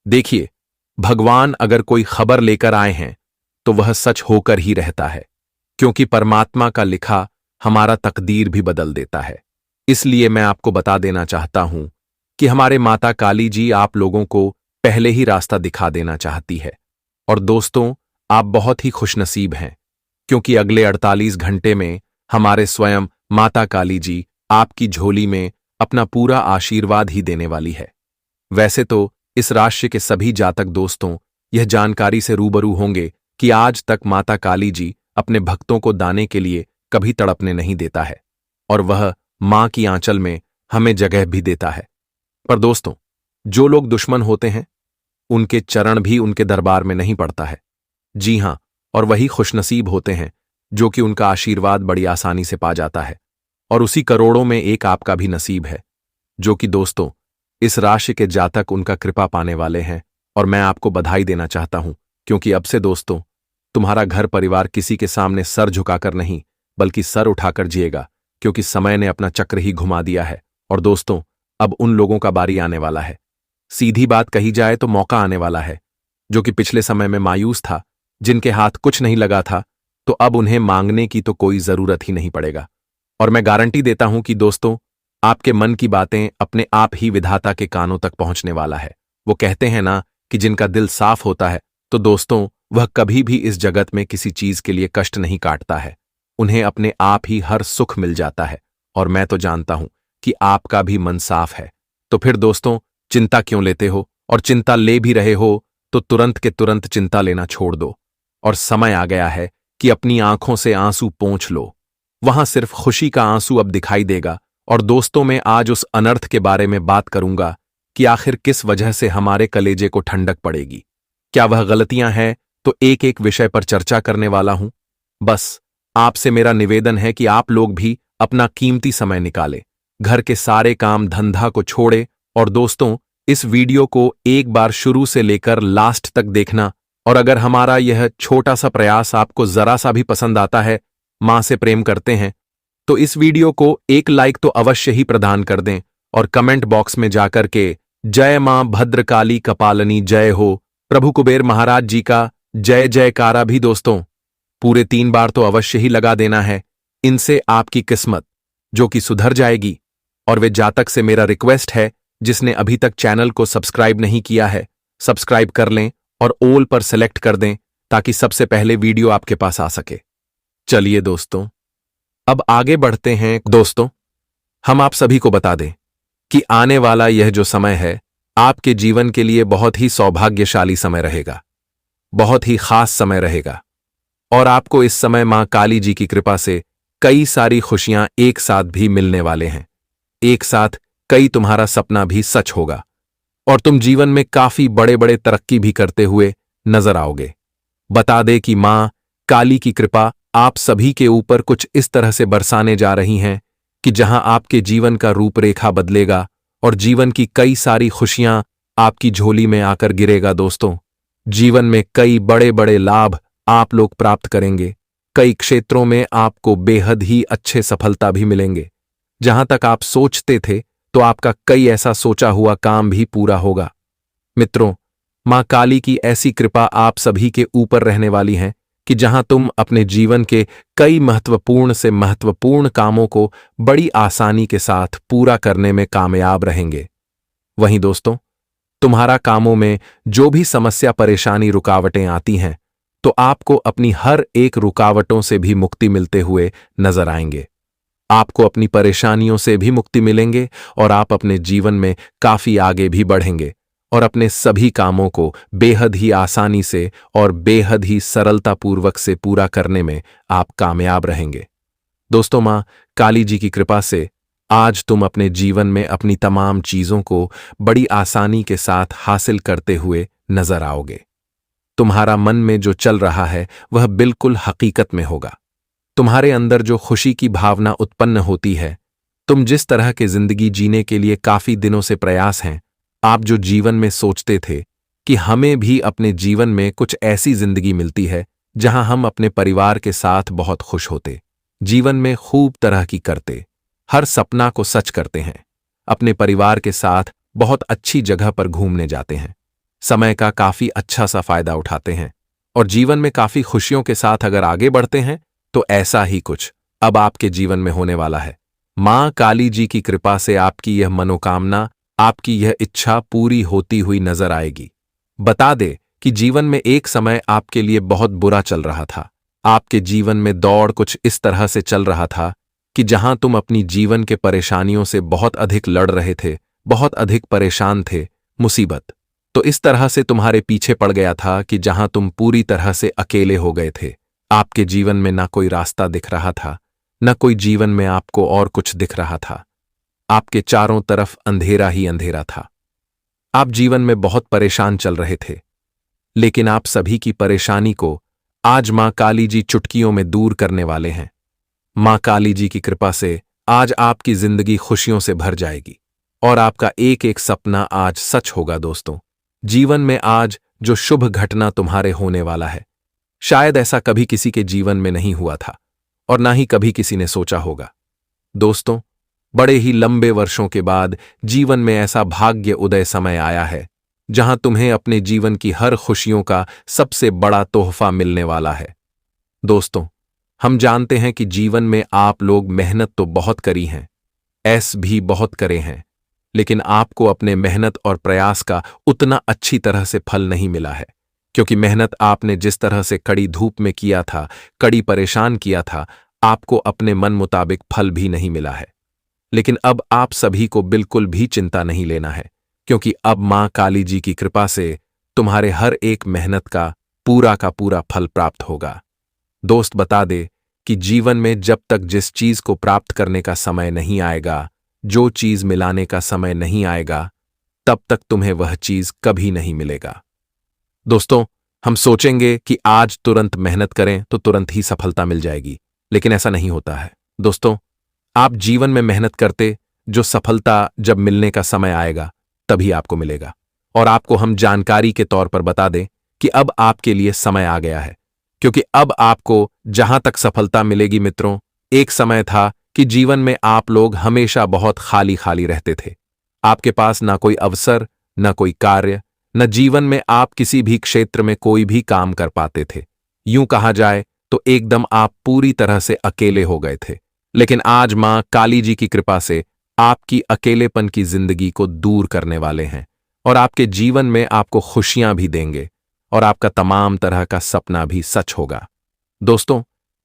A: देखिए, भगवान अगर कोई खबर लेकर आए हैं तो वह सच होकर ही रहता है, क्योंकि परमात्मा का लिखा हमारा तकदीर भी बदल देता है। इसलिए मैं आपको बता देना चाहता हूं कि हमारे माता काली जी आप लोगों को पहले ही रास्ता दिखा देना चाहती है। और दोस्तों, आप बहुत ही खुशनसीब हैं, क्योंकि अगले 48 घंटे में हमारे स्वयं माता काली जी आपकी झोली में अपना पूरा आशीर्वाद ही देने वाली है। वैसे तो इस राशि के सभी जातक दोस्तों यह जानकारी से रूबरू होंगे कि आज तक माता काली जी अपने भक्तों को दाने के लिए कभी तड़पने नहीं देता है और वह मां की आंचल में हमें जगह भी देता है। पर दोस्तों, जो लोग दुश्मन होते हैं उनके चरण भी उनके दरबार में नहीं पड़ता है। जी हां, और वही खुशनसीब होते हैं जो कि उनका आशीर्वाद बड़ी आसानी से पा जाता है। और उसी करोड़ों में एक आपका भी नसीब है, जो कि दोस्तों इस राशि के जातक उनका कृपा पाने वाले हैं। और मैं आपको बधाई देना चाहता हूं, क्योंकि अब से दोस्तों तुम्हारा घर परिवार किसी के सामने सर झुकाकर नहीं बल्कि सर उठाकर जिएगा, क्योंकि समय ने अपना चक्र ही घुमा दिया है। और दोस्तों, अब उन लोगों का बारी आने वाला है। सीधी बात कही जाए तो मौका आने वाला है, जो कि पिछले समय में मायूस था, जिनके हाथ कुछ नहीं लगा था, तो अब उन्हें मांगने की तो कोई जरूरत ही नहीं पड़ेगा। और मैं गारंटी देता हूं कि दोस्तों, आपके मन की बातें अपने आप ही विधाता के कानों तक पहुंचने वाला है। वो कहते हैं ना कि जिनका दिल साफ होता है तो दोस्तों वह कभी भी इस जगत में किसी चीज के लिए कष्ट नहीं काटता है, उन्हें अपने आप ही हर सुख मिल जाता है। और मैं तो जानता हूं कि आपका भी मन साफ है। तो फिर दोस्तों, चिंता क्यों लेते हो? और चिंता ले भी रहे हो तो तुरंत के तुरंत चिंता लेना छोड़ दो और समय आ गया है कि अपनी आंखों से आंसू पोंछ लो। वहां सिर्फ खुशी का आंसू अब दिखाई देगा। और दोस्तों, मैं आज उस अनर्थ के बारे में बात करूंगा कि आखिर किस वजह से हमारे कलेजे को ठंडक पड़ेगी। क्या वह गलतियां हैं? तो एक एक विषय पर चर्चा करने वाला हूं। बस आपसे मेरा निवेदन है कि आप लोग भी अपना कीमती समय निकालें, घर के सारे काम धंधा को छोड़े और दोस्तों इस वीडियो को एक बार शुरू से लेकर लास्ट तक देखना। और अगर हमारा यह छोटा सा प्रयास आपको जरा सा भी पसंद आता है, मां से प्रेम करते हैं, तो इस वीडियो को एक लाइक तो अवश्य ही प्रदान कर दें और कमेंट बॉक्स में जाकर के जय मां भद्रकाली कपालनी जय हो, प्रभु कुबेर महाराज जी का जय जयकारा भी दोस्तों पूरे 3 बार तो अवश्य ही लगा देना है। इनसे आपकी किस्मत जो कि सुधर जाएगी। और वे जातक से मेरा रिक्वेस्ट है, जिसने अभी तक चैनल को सब्सक्राइब नहीं किया है, सब्सक्राइब कर लें और ऑल पर सेलेक्ट कर दें ताकि सबसे पहले वीडियो आपके पास आ सके। चलिए दोस्तों, अब आगे बढ़ते हैं। दोस्तों, हम आप सभी को बता दें कि आने वाला यह जो समय है आपके जीवन के लिए बहुत ही सौभाग्यशाली समय रहेगा, बहुत ही खास समय रहेगा। और आपको इस समय मां काली जी की कृपा से कई सारी खुशियां एक साथ भी मिलने वाले हैं। एक साथ कई तुम्हारा सपना भी सच होगा और तुम जीवन में काफी बड़े बड़े तरक्की भी करते हुए नजर आओगे। बता दे कि मां काली की कृपा आप सभी के ऊपर कुछ इस तरह से बरसाने जा रही हैं कि जहां आपके जीवन का रूपरेखा बदलेगा और जीवन की कई सारी खुशियां आपकी झोली में आकर गिरेगा। दोस्तों, जीवन में कई बड़े बड़े लाभ आप लोग प्राप्त करेंगे। कई क्षेत्रों में आपको बेहद ही अच्छे सफलता भी मिलेंगे। जहां तक आप सोचते थे तो आपका कई ऐसा सोचा हुआ काम भी पूरा होगा। मित्रों, मां काली की ऐसी कृपा आप सभी के ऊपर रहने वाली है कि जहां तुम अपने जीवन के कई महत्वपूर्ण से महत्वपूर्ण कामों को बड़ी आसानी के साथ पूरा करने में कामयाब रहेंगे। वहीं दोस्तों, तुम्हारा कामों में जो भी समस्या परेशानी रुकावटें आती हैं, तो आपको अपनी हर एक रुकावटों से भी मुक्ति मिलते हुए नजर आएंगे। आपको अपनी परेशानियों से भी मुक्ति मिलेंगे और आप अपने जीवन में काफी आगे भी बढ़ेंगे और अपने सभी कामों को बेहद ही आसानी से और बेहद ही सरलतापूर्वक से पूरा करने में आप कामयाब रहेंगे। दोस्तों, मां काली जी की कृपा से आज तुम अपने जीवन में अपनी तमाम चीजों को बड़ी आसानी के साथ हासिल करते हुए नजर आओगे। तुम्हारा मन में जो चल रहा है वह बिल्कुल हकीकत में होगा। तुम्हारे अंदर जो खुशी की भावना उत्पन्न होती है, तुम जिस तरह के जिंदगी जीने के लिए काफी दिनों से प्रयास हैं, आप जो जीवन में सोचते थे कि हमें भी अपने जीवन में कुछ ऐसी जिंदगी मिलती है जहां हम अपने परिवार के साथ बहुत खुश होते, जीवन में खूब तरह की करते, हर सपना को सच करते हैं, अपने परिवार के साथ बहुत अच्छी जगह पर घूमने जाते हैं, समय का काफी अच्छा सा फायदा उठाते हैं और जीवन में काफी खुशियों के साथ अगर आगे बढ़ते हैं, तो ऐसा ही कुछ अब आपके जीवन में होने वाला है। मां काली जी की कृपा से आपकी यह मनोकामना, आपकी यह इच्छा पूरी होती हुई नजर आएगी। बता दे कि जीवन में एक समय आपके लिए बहुत बुरा चल रहा था। आपके जीवन में दौड़ कुछ इस तरह से चल रहा था कि जहां तुम अपनी जीवन के परेशानियों से बहुत अधिक लड़ रहे थे, बहुत अधिक परेशान थे, मुसीबत तो इस तरह से तुम्हारे पीछे पड़ गया था कि जहां तुम पूरी तरह से अकेले हो गए थे। आपके जीवन में ना कोई रास्ता दिख रहा था, न कोई जीवन में आपको और कुछ दिख रहा था। आपके चारों तरफ अंधेरा ही अंधेरा था। आप जीवन में बहुत परेशान चल रहे थे, लेकिन आप सभी की परेशानी को आज मां काली जी चुटकियों में दूर करने वाले हैं। मां काली जी की कृपा से आज आपकी जिंदगी खुशियों से भर जाएगी और आपका एक एक सपना आज सच होगा। दोस्तों, जीवन में आज जो शुभ घटना तुम्हारे होने वाला है, शायद ऐसा कभी किसी के जीवन में नहीं हुआ था और ना ही कभी किसी ने सोचा होगा। दोस्तों, बड़े ही लंबे वर्षों के बाद जीवन में ऐसा भाग्य उदय समय आया है जहां तुम्हें अपने जीवन की हर खुशियों का सबसे बड़ा तोहफा मिलने वाला है। दोस्तों, हम जानते हैं कि जीवन में आप लोग मेहनत तो बहुत करी हैं, ऐश भी बहुत करे हैं, लेकिन आपको अपने मेहनत और प्रयास का उतना अच्छी तरह से फल नहीं मिला है, क्योंकि मेहनत आपने जिस तरह से कड़ी धूप में किया था, कड़ी परेशान किया था, आपको अपने मन मुताबिक फल भी नहीं मिला है। लेकिन अब आप सभी को बिल्कुल भी चिंता नहीं लेना है, क्योंकि अब मां काली जी की कृपा से तुम्हारे हर एक मेहनत का पूरा फल प्राप्त होगा। दोस्त, बता दे कि जीवन में जब तक जिस चीज को प्राप्त करने का समय नहीं आएगा, जो चीज मिलाने का समय नहीं आएगा, तब तक तुम्हें वह चीज कभी नहीं मिलेगा। दोस्तों, हम सोचेंगे कि आज तुरंत मेहनत करें तो तुरंत ही सफलता मिल जाएगी, लेकिन ऐसा नहीं होता है। दोस्तों, आप जीवन में मेहनत करते, जो सफलता जब मिलने का समय आएगा तभी आपको मिलेगा। और आपको हम जानकारी के तौर पर बता दें कि अब आपके लिए समय आ गया है, क्योंकि अब आपको जहां तक सफलता मिलेगी मित्रों, एक समय था कि जीवन में आप लोग हमेशा बहुत खाली खाली रहते थे। आपके पास ना कोई अवसर, ना कोई कार्य, न जीवन में आप किसी भी क्षेत्र में कोई भी काम कर पाते थे। यूं कहा जाए तो एकदम आप पूरी तरह से अकेले हो गए थे। लेकिन आज मां काली जी की कृपा से आपकी अकेलेपन की जिंदगी को दूर करने वाले हैं और आपके जीवन में आपको खुशियां भी देंगे और आपका तमाम तरह का सपना भी सच होगा। दोस्तों,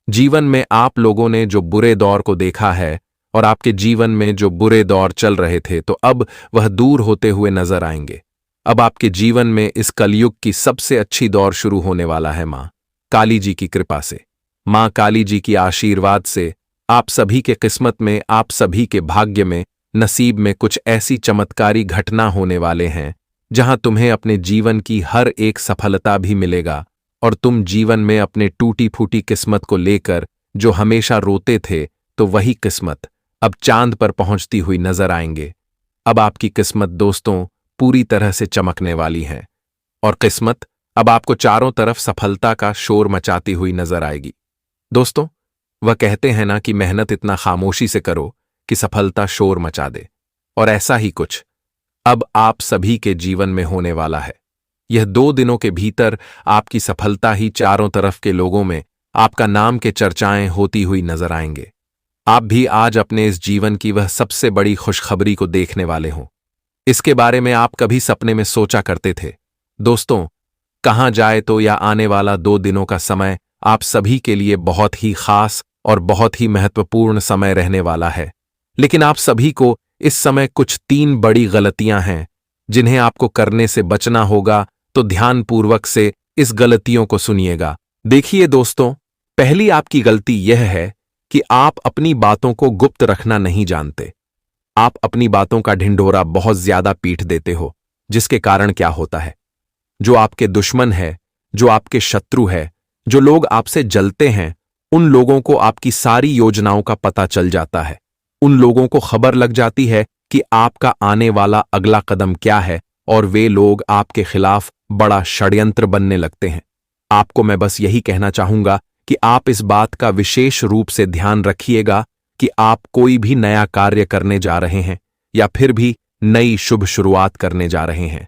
A: जीवन में आप लोगों ने जो बुरे दौर को देखा है और आपके जीवन में जो बुरे दौर चल रहे थे, तो अब वह दूर होते हुए नजर आएंगे। अब आपके जीवन में इस कलयुग की सबसे अच्छी दौर शुरू होने वाला है मां काली जी की कृपा से। मां काली जी की आशीर्वाद से आप सभी के किस्मत में, आप सभी के भाग्य में, नसीब में कुछ ऐसी चमत्कारी घटना होने वाले हैं जहां तुम्हें अपने जीवन की हर एक सफलता भी मिलेगा और तुम जीवन में अपने टूटी फूटी किस्मत को लेकर जो हमेशा रोते थे, तो वही किस्मत अब चांद पर पहुंचती हुई नजर आएंगे। अब आपकी किस्मत दोस्तों पूरी तरह से चमकने वाली है और किस्मत अब आपको चारों तरफ सफलता का शोर मचाती हुई नजर आएगी। दोस्तों, वह कहते हैं ना कि मेहनत इतना खामोशी से करो कि सफलता शोर मचा दे, और ऐसा ही कुछ अब आप सभी के जीवन में होने वाला है। यह 2 दिनों के भीतर आपकी सफलता ही चारों तरफ के लोगों में आपका नाम के चर्चाएं होती हुई नजर आएंगे। आप भी आज अपने इस जीवन की वह सबसे बड़ी खुशखबरी को देखने वाले हों। इसके बारे में आप कभी सपने में सोचा करते थे? दोस्तों, कहां जाए तो या आने वाला 2 दिनों का समय आप सभी के लिए बहुत ही खास और बहुत ही महत्वपूर्ण समय रहने वाला है। लेकिन आप सभी को इस समय कुछ 3 बड़ी गलतियां हैं जिन्हें आपको करने से बचना होगा, तो ध्यानपूर्वक से इस गलतियों को सुनिएगा। देखिए दोस्तों, पहली आपकी गलती यह है कि आप अपनी बातों को गुप्त रखना नहीं जानते। आप अपनी बातों का ढिंढोरा बहुत ज्यादा पीट देते हो, जिसके कारण क्या होता है, जो आपके दुश्मन है, जो आपके शत्रु है, जो लोग आपसे जलते हैं, उन लोगों को आपकी सारी योजनाओं का पता चल जाता है। उन लोगों को खबर लग जाती है कि आपका आने वाला अगला कदम क्या है, और वे लोग आपके खिलाफ बड़ा षड्यंत्र बनने लगते हैं। आपको मैं बस यही कहना चाहूंगा कि आप इस बात का विशेष रूप से ध्यान रखिएगा कि आप कोई भी नया कार्य करने जा रहे हैं या फिर भी नई शुभ शुरुआत करने जा रहे हैं,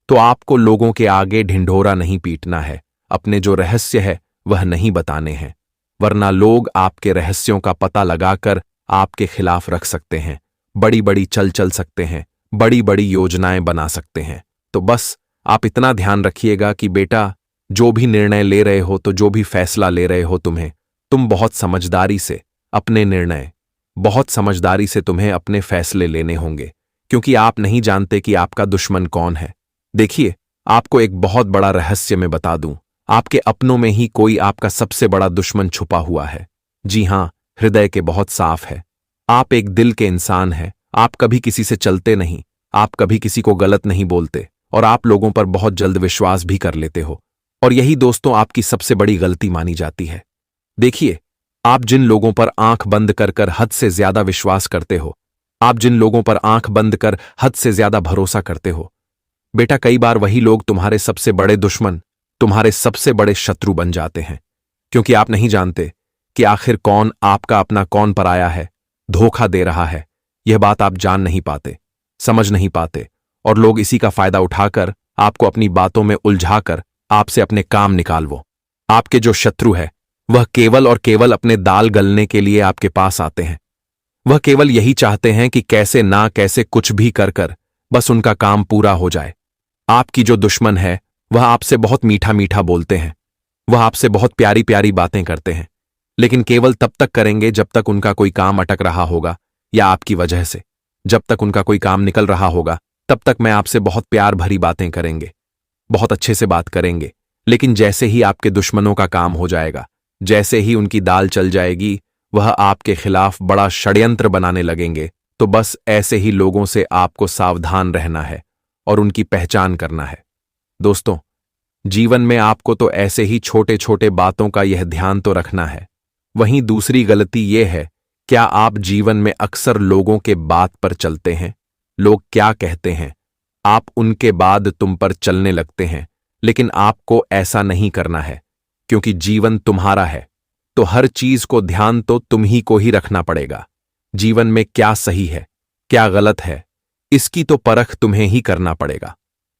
A: तो आपको लोगों के आगे ढिंढोरा नहीं पीटना है, अपने जो रहस्य है वह नहीं बताने हैं, वरना लोग आपके रहस्यों का पता लगाकर आपके खिलाफ रख सकते हैं, बड़ी बड़ी चल सकते हैं, बड़ी बड़ी योजनाएं बना सकते हैं। तो बस आप इतना ध्यान रखिएगा कि बेटा, जो भी निर्णय ले रहे हो, तो जो भी फैसला ले रहे हो तुम बहुत समझदारी से अपने निर्णय, बहुत समझदारी से तुम्हें अपने फैसले लेने होंगे, क्योंकि आप नहीं जानते कि आपका दुश्मन कौन है। देखिए, आपको एक बहुत बड़ा रहस्य मैं बता दूं, आपके अपनों में ही कोई आपका सबसे बड़ा दुश्मन छुपा हुआ है। जी हां, हृदय के बहुत साफ है। आप एक दिल के इंसान हैं। आप कभी किसी से चलते नहीं, आप कभी किसी को गलत नहीं बोलते, और आप लोगों पर बहुत जल्द विश्वास भी कर लेते हो। और यही दोस्तों आपकी सबसे बड़ी गलती मानी जाती है। देखिए, आप जिन लोगों पर आंख बंद कर हद से ज्यादा विश्वास करते हो, आप जिन लोगों पर आंख बंद कर हद से ज्यादा भरोसा करते हो, बेटा, कई बार वही लोग तुम्हारे सबसे बड़े दुश्मन, तुम्हारे सबसे बड़े शत्रु बन जाते हैं, क्योंकि आप नहीं जानते कि आखिर कौन आपका अपना कौन पराया है, धोखा दे रहा है। यह बात आप जान नहीं पाते, समझ नहीं पाते, और लोग इसी का फायदा उठाकर आपको अपनी बातों में उलझाकर आपसे अपने काम निकालवो। आपके जो शत्रु है वह केवल और केवल अपने दाल गलने के लिए आपके पास आते हैं। वह केवल यही चाहते हैं कि कैसे ना कैसे कुछ भी कर बस उनका काम पूरा हो जाए। आपकी जो दुश्मन है वह आपसे बहुत मीठा मीठा बोलते हैं, वह आपसे बहुत प्यारी प्यारी बातें करते हैं, लेकिन केवल तब तक करेंगे जब तक उनका कोई काम अटक रहा होगा, या आपकी वजह से जब तक उनका कोई काम निकल रहा होगा, तब तक मैं आपसे बहुत प्यार भरी बातें करेंगे, बहुत अच्छे से बात करेंगे। लेकिन जैसे ही आपके दुश्मनों का काम हो जाएगा, जैसे ही उनकी दाल चल जाएगी, वह आपके खिलाफ बड़ा षड्यंत्र बनाने लगेंगे। तो बस ऐसे ही लोगों से आपको सावधान रहना है और उनकी पहचान करना है। दोस्तों, जीवन में आपको तो ऐसे ही छोटे छोटे बातों का यह ध्यान तो रखना है। वहीं दूसरी गलती यह है, क्या आप जीवन में अक्सर लोगों के बात पर चलते हैं? लोग क्या कहते हैं, आप उनके बाद तुम पर चलने लगते हैं। लेकिन आपको ऐसा नहीं करना है, क्योंकि जीवन तुम्हारा है, तो हर चीज को ध्यान तो तुम ही को ही रखना पड़ेगा। जीवन में क्या सही है, क्या गलत है, इसकी तो परख तुम्हें ही करना पड़ेगा।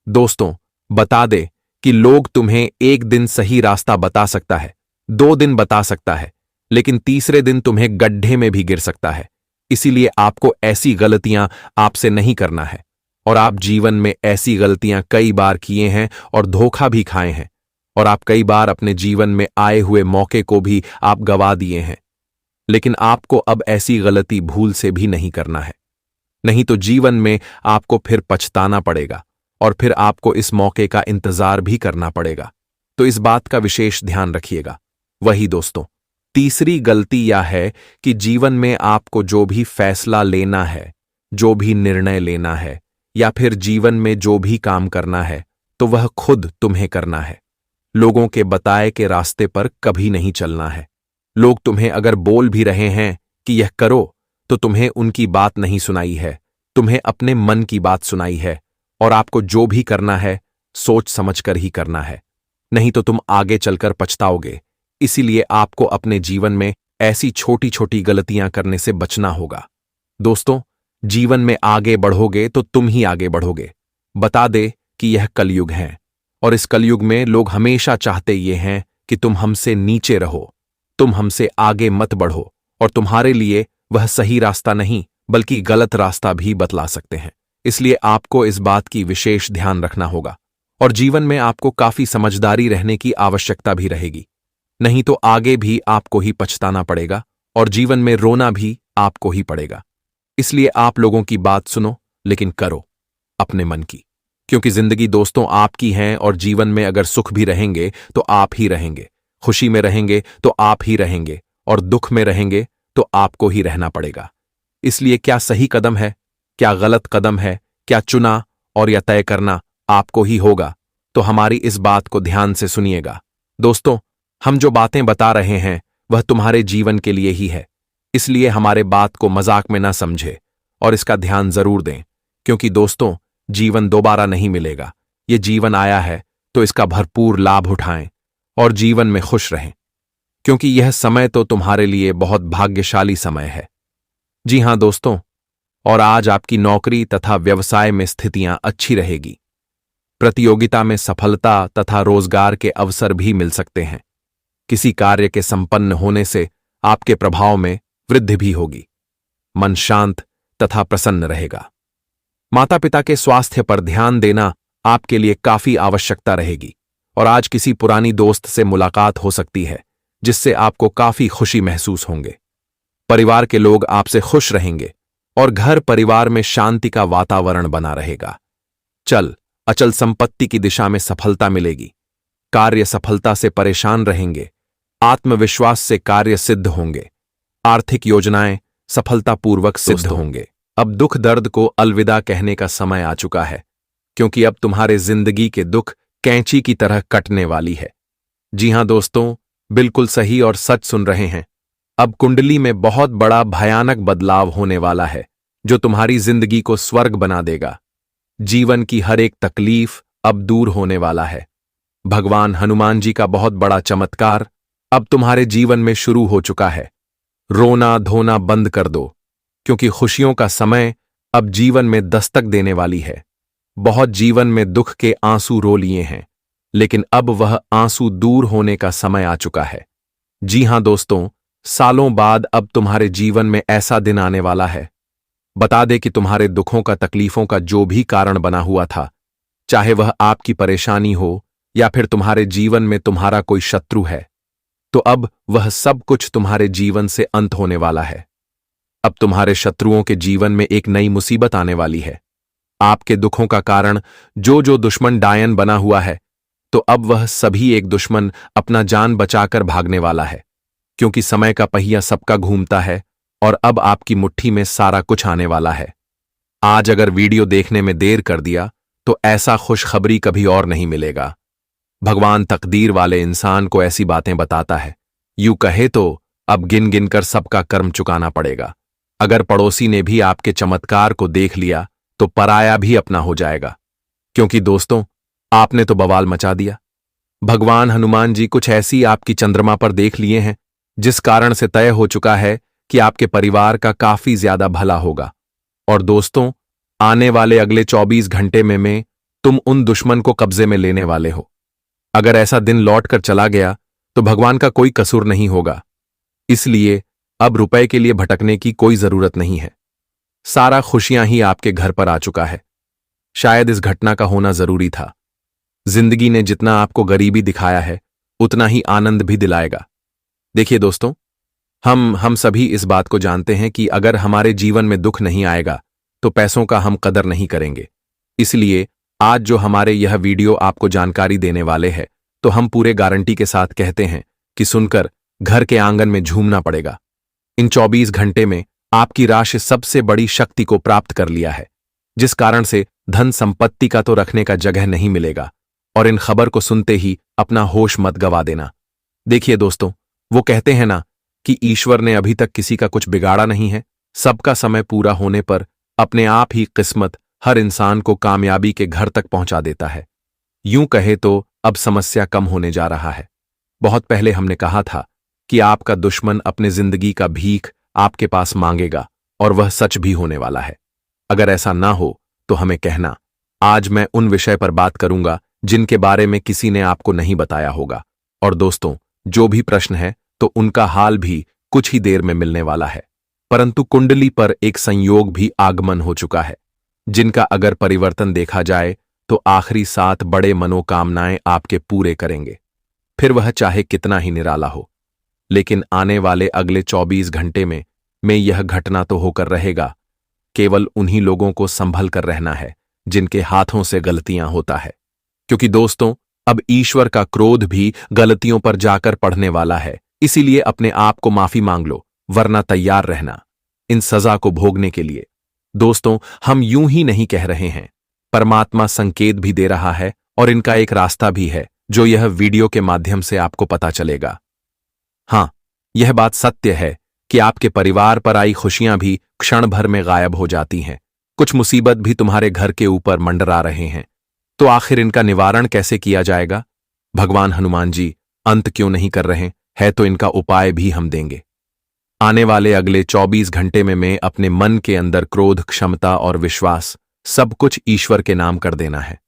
A: दोस्तों, बता दे कि लोग तुम्हें एक दिन सही रास्ता बता सकता है, 2 दिन बता सकता है, लेकिन तीसरे दिन तुम्हें गड्ढे में भी गिर सकता है। इसीलिए आपको ऐसी गलतियां आपसे नहीं करना है। और आप जीवन में ऐसी गलतियां कई बार किए हैं और धोखा भी खाए हैं, और आप कई बार अपने जीवन में आए हुए मौके को भी आप गवा दिए हैं। लेकिन आपको अब ऐसी गलती भूल से भी नहीं करना है, नहीं तो जीवन में आपको फिर पछताना पड़ेगा, और फिर आपको इस मौके का इंतजार भी करना पड़ेगा। तो इस बात का विशेष ध्यान रखिएगा। वही दोस्तों, तीसरी गलती यह है कि जीवन में आपको जो भी फैसला लेना है, जो भी निर्णय लेना है, या फिर जीवन में जो भी काम करना है, तो वह खुद तुम्हें करना है। लोगों के बताए के रास्ते पर कभी नहीं चलना है। लोग तुम्हें अगर बोल भी रहे हैं कि यह करो, तो तुम्हें उनकी बात नहीं सुनाई है, तुम्हें अपने मन की बात सुनाई है। और आपको जो भी करना है सोच समझकर ही करना है, नहीं तो तुम आगे चलकर पछताओगे। इसीलिए आपको अपने जीवन में ऐसी छोटी छोटी गलतियां करने से बचना होगा। दोस्तों, जीवन में आगे बढ़ोगे तो तुम ही आगे बढ़ोगे। बता दे कि यह कलयुग है, और इस कलयुग में लोग हमेशा चाहते ये हैं कि तुम हमसे नीचे रहो, तुम हमसे आगे मत बढ़ो, और तुम्हारे लिए वह सही रास्ता नहीं बल्कि गलत रास्ता भी बतला सकते हैं। इसलिए आपको इस बात की विशेष ध्यान रखना होगा, और जीवन में आपको काफी समझदारी रहने की आवश्यकता भी रहेगी, नहीं तो आगे भी आपको ही पछताना पड़ेगा और जीवन में रोना भी आपको ही पड़ेगा। इसलिए आप लोगों की बात सुनो, लेकिन करो अपने मन की, क्योंकि जिंदगी दोस्तों आपकी है और जीवन में अगर सुख भी रहेंगे तो आप ही रहेंगे, खुशी में रहेंगे तो आप ही रहेंगे, और दुख में रहेंगे तो आपको ही रहना पड़ेगा। इसलिए क्या सही कदम है, क्या गलत कदम है, क्या चुना और या तय करना आपको ही होगा। तो हमारी इस बात को ध्यान से सुनिएगा। दोस्तों, हम जो बातें बता रहे हैं वह तुम्हारे जीवन के लिए ही है, इसलिए हमारे बात को मजाक में ना समझे और इसका ध्यान जरूर दें, क्योंकि दोस्तों जीवन दोबारा नहीं मिलेगा। ये जीवन आया है तो इसका भरपूर लाभ उठाएं और जीवन में खुश रहें, क्योंकि यह समय तो तुम्हारे लिए बहुत भाग्यशाली समय है। जी हां दोस्तों, और आज आपकी नौकरी तथा व्यवसाय में स्थितियां अच्छी रहेगी। प्रतियोगिता में सफलता तथा रोजगार के अवसर भी मिल सकते हैं। किसी कार्य के संपन्न होने से आपके प्रभाव में वृद्धि भी होगी। मन शांत तथा प्रसन्न रहेगा। माता पिता के स्वास्थ्य पर ध्यान देना आपके लिए काफी आवश्यकता रहेगी, और आज किसी पुरानी दोस्त से मुलाकात हो सकती है जिससे आपको काफी खुशी महसूस होंगे। परिवार के लोग आपसे खुश रहेंगे और घर परिवार में शांति का वातावरण बना रहेगा। अचल संपत्ति की दिशा में सफलता मिलेगी। कार्य सफलता से परेशान रहेंगे। आत्मविश्वास से कार्य सिद्ध होंगे। आर्थिक योजनाएं सफलतापूर्वक सिद्ध होंगे। अब दुख दर्द को अलविदा कहने का समय आ चुका है, क्योंकि अब तुम्हारे जिंदगी के दुख कैंची की तरह कटने वाली है। जी हां दोस्तों, बिल्कुल सही और सच सुन रहे हैं। अब कुंडली में बहुत बड़ा भयानक बदलाव होने वाला है, जो तुम्हारी जिंदगी को स्वर्ग बना देगा। जीवन की हर एक तकलीफ अब दूर होने वाला है। भगवान हनुमान जी का बहुत बड़ा चमत्कार अब तुम्हारे जीवन में शुरू हो चुका है। रोना धोना बंद कर दो, क्योंकि खुशियों का समय अब जीवन में दस्तक देने वाली है। बहुत जीवन में दुख के आंसू रो लिए हैं, लेकिन अब वह आंसू दूर होने का समय आ चुका है। जी हां दोस्तों, सालों बाद अब तुम्हारे जीवन में ऐसा दिन आने वाला है। बता दे कि तुम्हारे दुखों का तकलीफों का जो भी कारण बना हुआ था, चाहे वह आपकी परेशानी हो या फिर तुम्हारे जीवन में तुम्हारा कोई शत्रु है, तो अब वह सब कुछ तुम्हारे जीवन से अंत होने वाला है। अब तुम्हारे शत्रुओं के जीवन में एक नई मुसीबत आने वाली है। आपके दुखों का कारण जो दुश्मन डायन बना हुआ है, तो अब वह सभी एक दुश्मन अपना जान बचाकर भागने वाला है, क्योंकि समय का पहिया सबका घूमता है और अब आपकी मुट्ठी में सारा कुछ आने वाला है। आज अगर वीडियो देखने में देर कर दिया तो ऐसा खुशखबरी कभी और नहीं मिलेगा। भगवान तकदीर वाले इंसान को ऐसी बातें बताता है। यूं कहे तो अब गिन गिन कर सबका कर्म चुकाना पड़ेगा। अगर पड़ोसी ने भी आपके चमत्कार को देख लिया तो पराया भी अपना हो जाएगा, क्योंकि दोस्तों आपने तो बवाल मचा दिया। भगवान हनुमान जी कुछ ऐसी आपकी चंद्रमा पर देख लिए हैं, जिस कारण से तय हो चुका है कि आपके परिवार का काफी ज्यादा भला होगा। और दोस्तों, आने वाले अगले 24 घंटे में तुम उन दुश्मन को कब्जे में लेने वाले हो। अगर ऐसा दिन लौट कर चला गया तो भगवान का कोई कसूर नहीं होगा। इसलिए अब रुपए के लिए भटकने की कोई जरूरत नहीं है। सारा खुशियां ही आपके घर पर आ चुका है। शायद इस घटना का होना जरूरी था। जिंदगी ने जितना आपको गरीबी दिखाया है, उतना ही आनंद भी दिलाएगा। देखिए दोस्तों, हम सभी इस बात को जानते हैं कि अगर हमारे जीवन में दुख नहीं आएगा तो पैसों का हम कदर नहीं करेंगे। इसलिए आज जो हमारे यह वीडियो आपको जानकारी देने वाले हैं, तो हम पूरे गारंटी के साथ कहते हैं कि सुनकर घर के आंगन में झूमना पड़ेगा। इन 24 घंटे में आपकी राशि सबसे बड़ी शक्ति को प्राप्त कर लिया है, जिस कारण से धन संपत्ति का तो रखने का जगह नहीं मिलेगा। और इन खबर को सुनते ही अपना होश मत गवा देना। देखिए दोस्तों, वो कहते हैं ना कि ईश्वर ने अभी तक किसी का कुछ बिगाड़ा नहीं है। सबका समय पूरा होने पर अपने आप ही किस्मत हर इंसान को कामयाबी के घर तक पहुंचा देता है। यूं कहे तो अब समस्या कम होने जा रहा है। बहुत पहले हमने कहा था कि आपका दुश्मन अपने जिंदगी का भीख आपके पास मांगेगा, और वह सच भी होने वाला है। अगर ऐसा ना हो तो हमें कहना। आज मैं उन विषय पर बात करूंगा जिनके बारे में किसी ने आपको नहीं बताया होगा। और दोस्तों, जो भी प्रश्न है तो उनका हाल भी कुछ ही देर में मिलने वाला है। परंतु कुंडली पर एक संयोग भी आगमन हो चुका है, जिनका अगर परिवर्तन देखा जाए तो आखिरी 7 बड़े मनोकामनाएं आपके पूरे करेंगे, फिर वह चाहे कितना ही निराला हो। लेकिन आने वाले अगले 24 घंटे में यह घटना तो होकर रहेगा। केवल उन्हीं लोगों को संभल कर रहना है जिनके हाथों से गलतियां होता है, क्योंकि दोस्तों अब ईश्वर का क्रोध भी गलतियों पर जाकर पड़ने वाला है। इसीलिए अपने आप को माफी मांग लो, वरना तैयार रहना इन सजा को भोगने के लिए। दोस्तों, हम यूं ही नहीं कह रहे हैं, परमात्मा संकेत भी दे रहा है और इनका एक रास्ता भी है जो यह वीडियो के माध्यम से आपको पता चलेगा। हां, यह बात सत्य है कि आपके परिवार पर आई खुशियां भी क्षण भर में गायब हो जाती हैं। कुछ मुसीबत भी तुम्हारे घर के ऊपर मंडरा रहे हैं। तो आखिर इनका निवारण कैसे किया जाएगा? भगवान हनुमान जी अंत क्यों नहीं कर रहे हैं, तो इनका उपाय भी हम देंगे। आने वाले अगले 24 घंटे में मैं अपने मन के अंदर क्रोध, क्षमता और विश्वास सब कुछ ईश्वर के नाम कर देना है।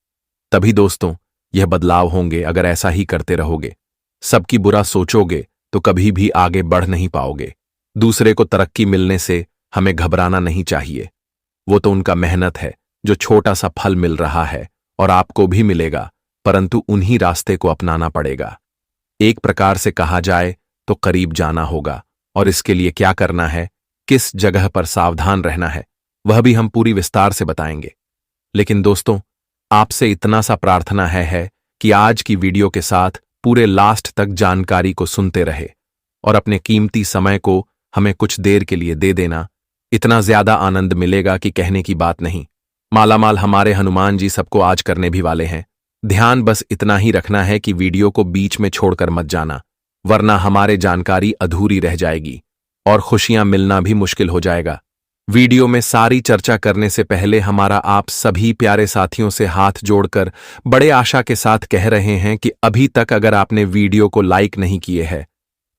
A: तभी दोस्तों यह बदलाव होंगे। अगर ऐसा ही करते रहोगे, सबकी बुरा सोचोगे, तो कभी भी आगे बढ़ नहीं पाओगे। दूसरे को तरक्की मिलने से हमें घबराना नहीं चाहिए। वो तो उनका मेहनत है जो छोटा सा फल मिल रहा है और आपको भी मिलेगा, परंतु उन्हीं रास्ते को अपनाना पड़ेगा। एक प्रकार से कहा जाए तो करीब जाना होगा, और इसके लिए क्या करना है, किस जगह पर सावधान रहना है, वह भी हम पूरी विस्तार से बताएंगे। लेकिन दोस्तों, आपसे इतना सा प्रार्थना है कि आज की वीडियो के साथ पूरे लास्ट तक जानकारी को सुनते रहे और अपने कीमती समय को हमें कुछ देर के लिए दे देना। इतना ज्यादा आनंद मिलेगा कि कहने की बात नहीं। मालामाल हमारे हनुमान जी सबको आज करने भी वाले हैं। ध्यान बस इतना ही रखना है कि वीडियो को बीच में छोड़कर मत जाना, वरना हमारे जानकारी अधूरी रह जाएगी और खुशियां मिलना भी मुश्किल हो जाएगा। वीडियो में सारी चर्चा करने से पहले हमारा आप सभी प्यारे साथियों से हाथ जोड़कर बड़े आशा के साथ कह रहे हैं कि अभी तक अगर आपने वीडियो को लाइक नहीं किए है,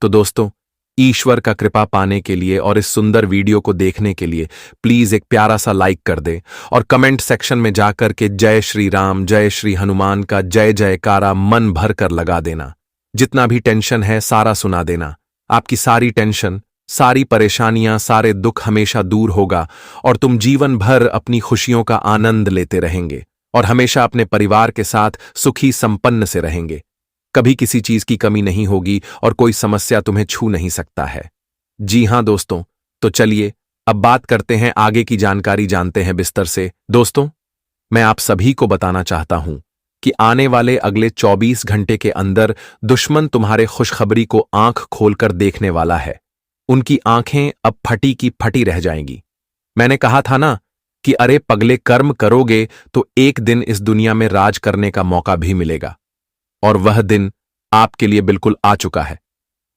A: तो दोस्तों ईश्वर का कृपा पाने के लिए और इस सुंदर वीडियो को देखने के लिए प्लीज एक प्यारा सा लाइक कर दे और कमेंट सेक्शन में जाकर के जय श्री राम, जय श्री हनुमान का जय जयकारा मन भर कर लगा देना। जितना भी टेंशन है सारा सुना देना। आपकी सारी टेंशन, सारी परेशानियां, सारे दुख हमेशा दूर होगा और तुम जीवन भर अपनी खुशियों का आनंद लेते रहेंगे और हमेशा अपने परिवार के साथ सुखी संपन्न से रहेंगे। कभी किसी चीज की कमी नहीं होगी और कोई समस्या तुम्हें छू नहीं सकता है। जी हां दोस्तों, तो चलिए अब बात करते हैं, आगे की जानकारी जानते हैं बिस्तर से। दोस्तों, मैं आप सभी को बताना चाहता हूं कि आने वाले अगले 24 घंटे के अंदर दुश्मन तुम्हारे खुशखबरी को आंख खोलकर देखने वाला है। उनकी आंखें अब फटी की फटी रह जाएंगी। मैंने कहा था ना कि अरे पगले, कर्म करोगे तो एक दिन इस दुनिया में राज करने का मौका भी मिलेगा, और वह दिन आपके लिए बिल्कुल आ चुका है।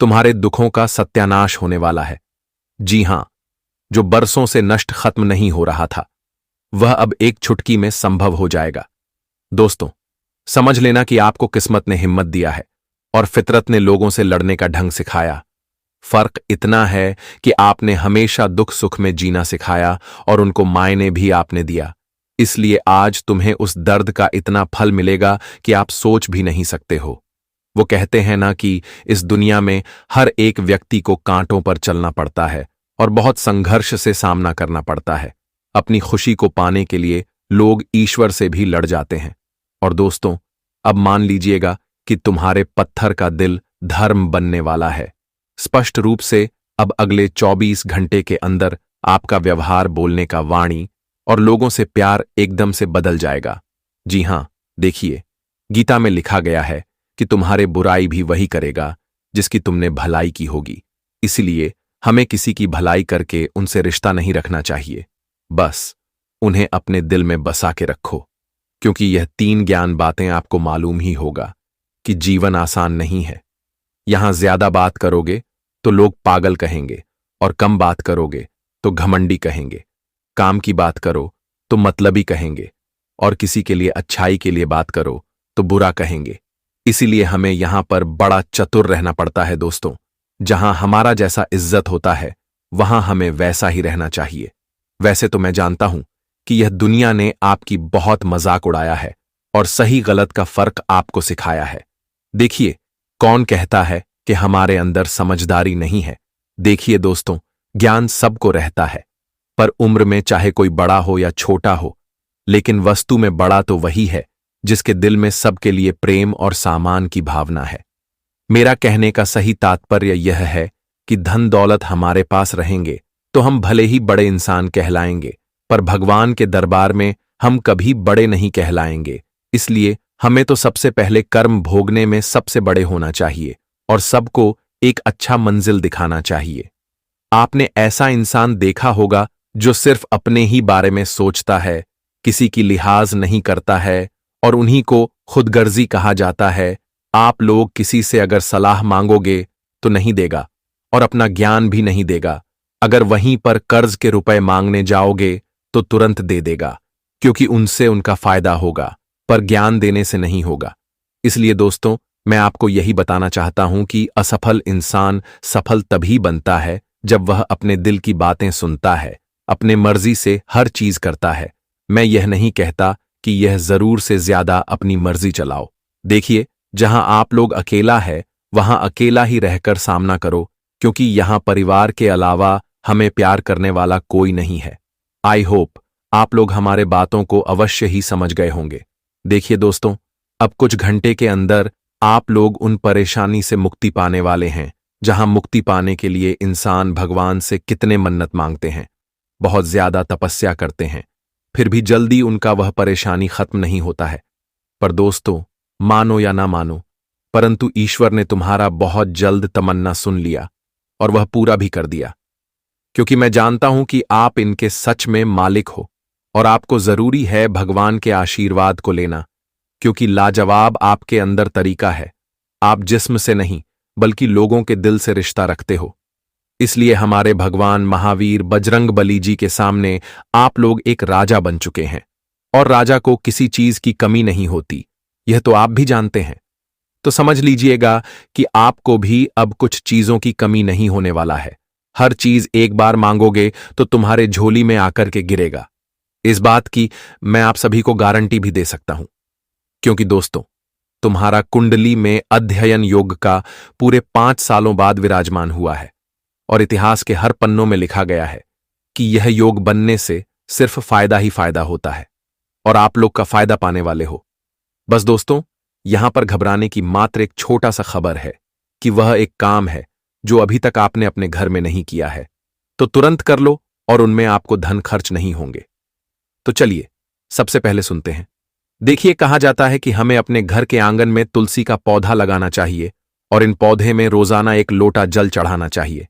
A: तुम्हारे दुखों का सत्यानाश होने वाला है। जी हां, जो बरसों से नष्ट खत्म नहीं हो रहा था, वह अब एक चुटकी में संभव हो जाएगा। दोस्तों, समझ लेना कि आपको किस्मत ने हिम्मत दिया है और फितरत ने लोगों से लड़ने का ढंग सिखाया। फर्क इतना है कि आपने हमेशा दुख सुख में जीना सिखाया और उनको मायने भी आपने दिया। इसलिए आज तुम्हें उस दर्द का इतना फल मिलेगा कि आप सोच भी नहीं सकते हो। वो कहते हैं ना कि इस दुनिया में हर एक व्यक्ति को कांटों पर चलना पड़ता है और बहुत संघर्ष से सामना करना पड़ता है। अपनी खुशी को पाने के लिए लोग ईश्वर से भी लड़ जाते हैं। और दोस्तों, अब मान लीजिएगा कि तुम्हारे पत्थर का दिल धर्म बनने वाला है। स्पष्ट रूप से अब अगले 24 घंटे के अंदर आपका व्यवहार, बोलने का वाणी और लोगों से प्यार एकदम से बदल जाएगा। जी हां, देखिए, गीता में लिखा गया है कि तुम्हारे बुराई भी वही करेगा जिसकी तुमने भलाई की होगी। इसलिए हमें किसी की भलाई करके उनसे रिश्ता नहीं रखना चाहिए। बस उन्हें अपने दिल में बसा के रखो, क्योंकि यह 3 ज्ञान बातें आपको मालूम ही होगा कि जीवन आसान नहीं है। यहां ज्यादा बात करोगे तो लोग पागल कहेंगे और कम बात करोगे तो घमंडी कहेंगे। काम की बात करो तो मतलबी कहेंगे और किसी के लिए अच्छाई के लिए बात करो तो बुरा कहेंगे। इसीलिए हमें यहां पर बड़ा चतुर रहना पड़ता है दोस्तों। जहां हमारा जैसा इज्जत होता है वहां हमें वैसा ही रहना चाहिए। वैसे तो मैं जानता हूं कि यह दुनिया ने आपकी बहुत मजाक उड़ाया है और सही गलत का फर्क आपको सिखाया है। देखिए, कौन कहता है कि हमारे अंदर समझदारी नहीं है। देखिए दोस्तों, ज्ञान सबको रहता है, पर उम्र में चाहे कोई बड़ा हो या छोटा हो, लेकिन वस्तु में बड़ा तो वही है जिसके दिल में सबके लिए प्रेम और सामान की भावना है। मेरा कहने का सही तात्पर्य यह है कि धन दौलत हमारे पास रहेंगे तो हम भले ही बड़े इंसान कहलाएंगे, पर भगवान के दरबार में हम कभी बड़े नहीं कहलाएंगे। इसलिए हमें तो सबसे पहले कर्म भोगने में सबसे बड़े होना चाहिए और सबको एक अच्छा मंजिल दिखाना चाहिए। आपने ऐसा इंसान देखा होगा जो सिर्फ अपने ही बारे में सोचता है, किसी की लिहाज नहीं करता है और उन्हीं को खुदगर्जी कहा जाता है। आप लोग किसी से अगर सलाह मांगोगे तो नहीं देगा और अपना ज्ञान भी नहीं देगा। अगर वहीं पर कर्ज के रुपए मांगने जाओगे तो तुरंत दे देगा, क्योंकि उनसे उनका फायदा होगा, पर ज्ञान देने से नहीं होगा। इसलिए दोस्तों, मैं आपको यही बताना चाहता हूं कि असफल इंसान सफल तभी बनता है जब वह अपने दिल की बातें सुनता है, अपने मर्जी से हर चीज करता है। मैं यह नहीं कहता कि यह जरूर से ज्यादा अपनी मर्जी चलाओ। देखिए, जहां आप लोग अकेला है वहां अकेला ही रहकर सामना करो, क्योंकि यहां परिवार के अलावा हमें प्यार करने वाला कोई नहीं है। आई होप आप लोग हमारे बातों को अवश्य ही समझ गए होंगे। देखिए दोस्तों, अब कुछ घंटे के अंदर आप लोग उन परेशानी से मुक्ति पाने वाले हैं जहां मुक्ति पाने के लिए इंसान भगवान से कितने मन्नत मांगते हैं, बहुत ज्यादा तपस्या करते हैं, फिर भी जल्दी उनका वह परेशानी खत्म नहीं होता है। पर दोस्तों, मानो या ना मानो, परंतु ईश्वर ने तुम्हारा बहुत जल्द तमन्ना सुन लिया और वह पूरा भी कर दिया, क्योंकि मैं जानता हूं कि आप इनके सच में मालिक हो और आपको जरूरी है भगवान के आशीर्वाद को लेना, क्योंकि लाजवाब आपके अंदर तरीका है। आप जिस्म से नहीं बल्कि लोगों के दिल से रिश्ता रखते हो। इसलिए हमारे भगवान महावीर बजरंगबली जी के सामने आप लोग एक राजा बन चुके हैं और राजा को किसी चीज की कमी नहीं होती, यह तो आप भी जानते हैं। तो समझ लीजिएगा कि आपको भी अब कुछ चीजों की कमी नहीं होने वाला है। हर चीज एक बार मांगोगे तो तुम्हारे झोली में आकर के गिरेगा। इस बात की मैं आप सभी को गारंटी भी दे सकता हूं, क्योंकि दोस्तों, तुम्हारा कुंडली में अध्ययन योग का पूरे 5 सालों बाद विराजमान हुआ है और इतिहास के हर पन्नों में लिखा गया है कि यह योग बनने से सिर्फ फायदा ही फायदा होता है और आप लोग का फायदा पाने वाले हो। बस दोस्तों, यहां पर घबराने की मात्र एक छोटा सा खबर है कि वह एक काम है जो अभी तक आपने अपने घर में नहीं किया है, तो तुरंत कर लो और उनमें आपको धन खर्च नहीं होंगे। तो चलिए सबसे पहले सुनते हैं। देखिए, कहा जाता है कि हमें अपने घर के आंगन में तुलसी का पौधा लगाना चाहिए और इन पौधे में रोजाना 1 लोटा जल चढ़ाना चाहिए।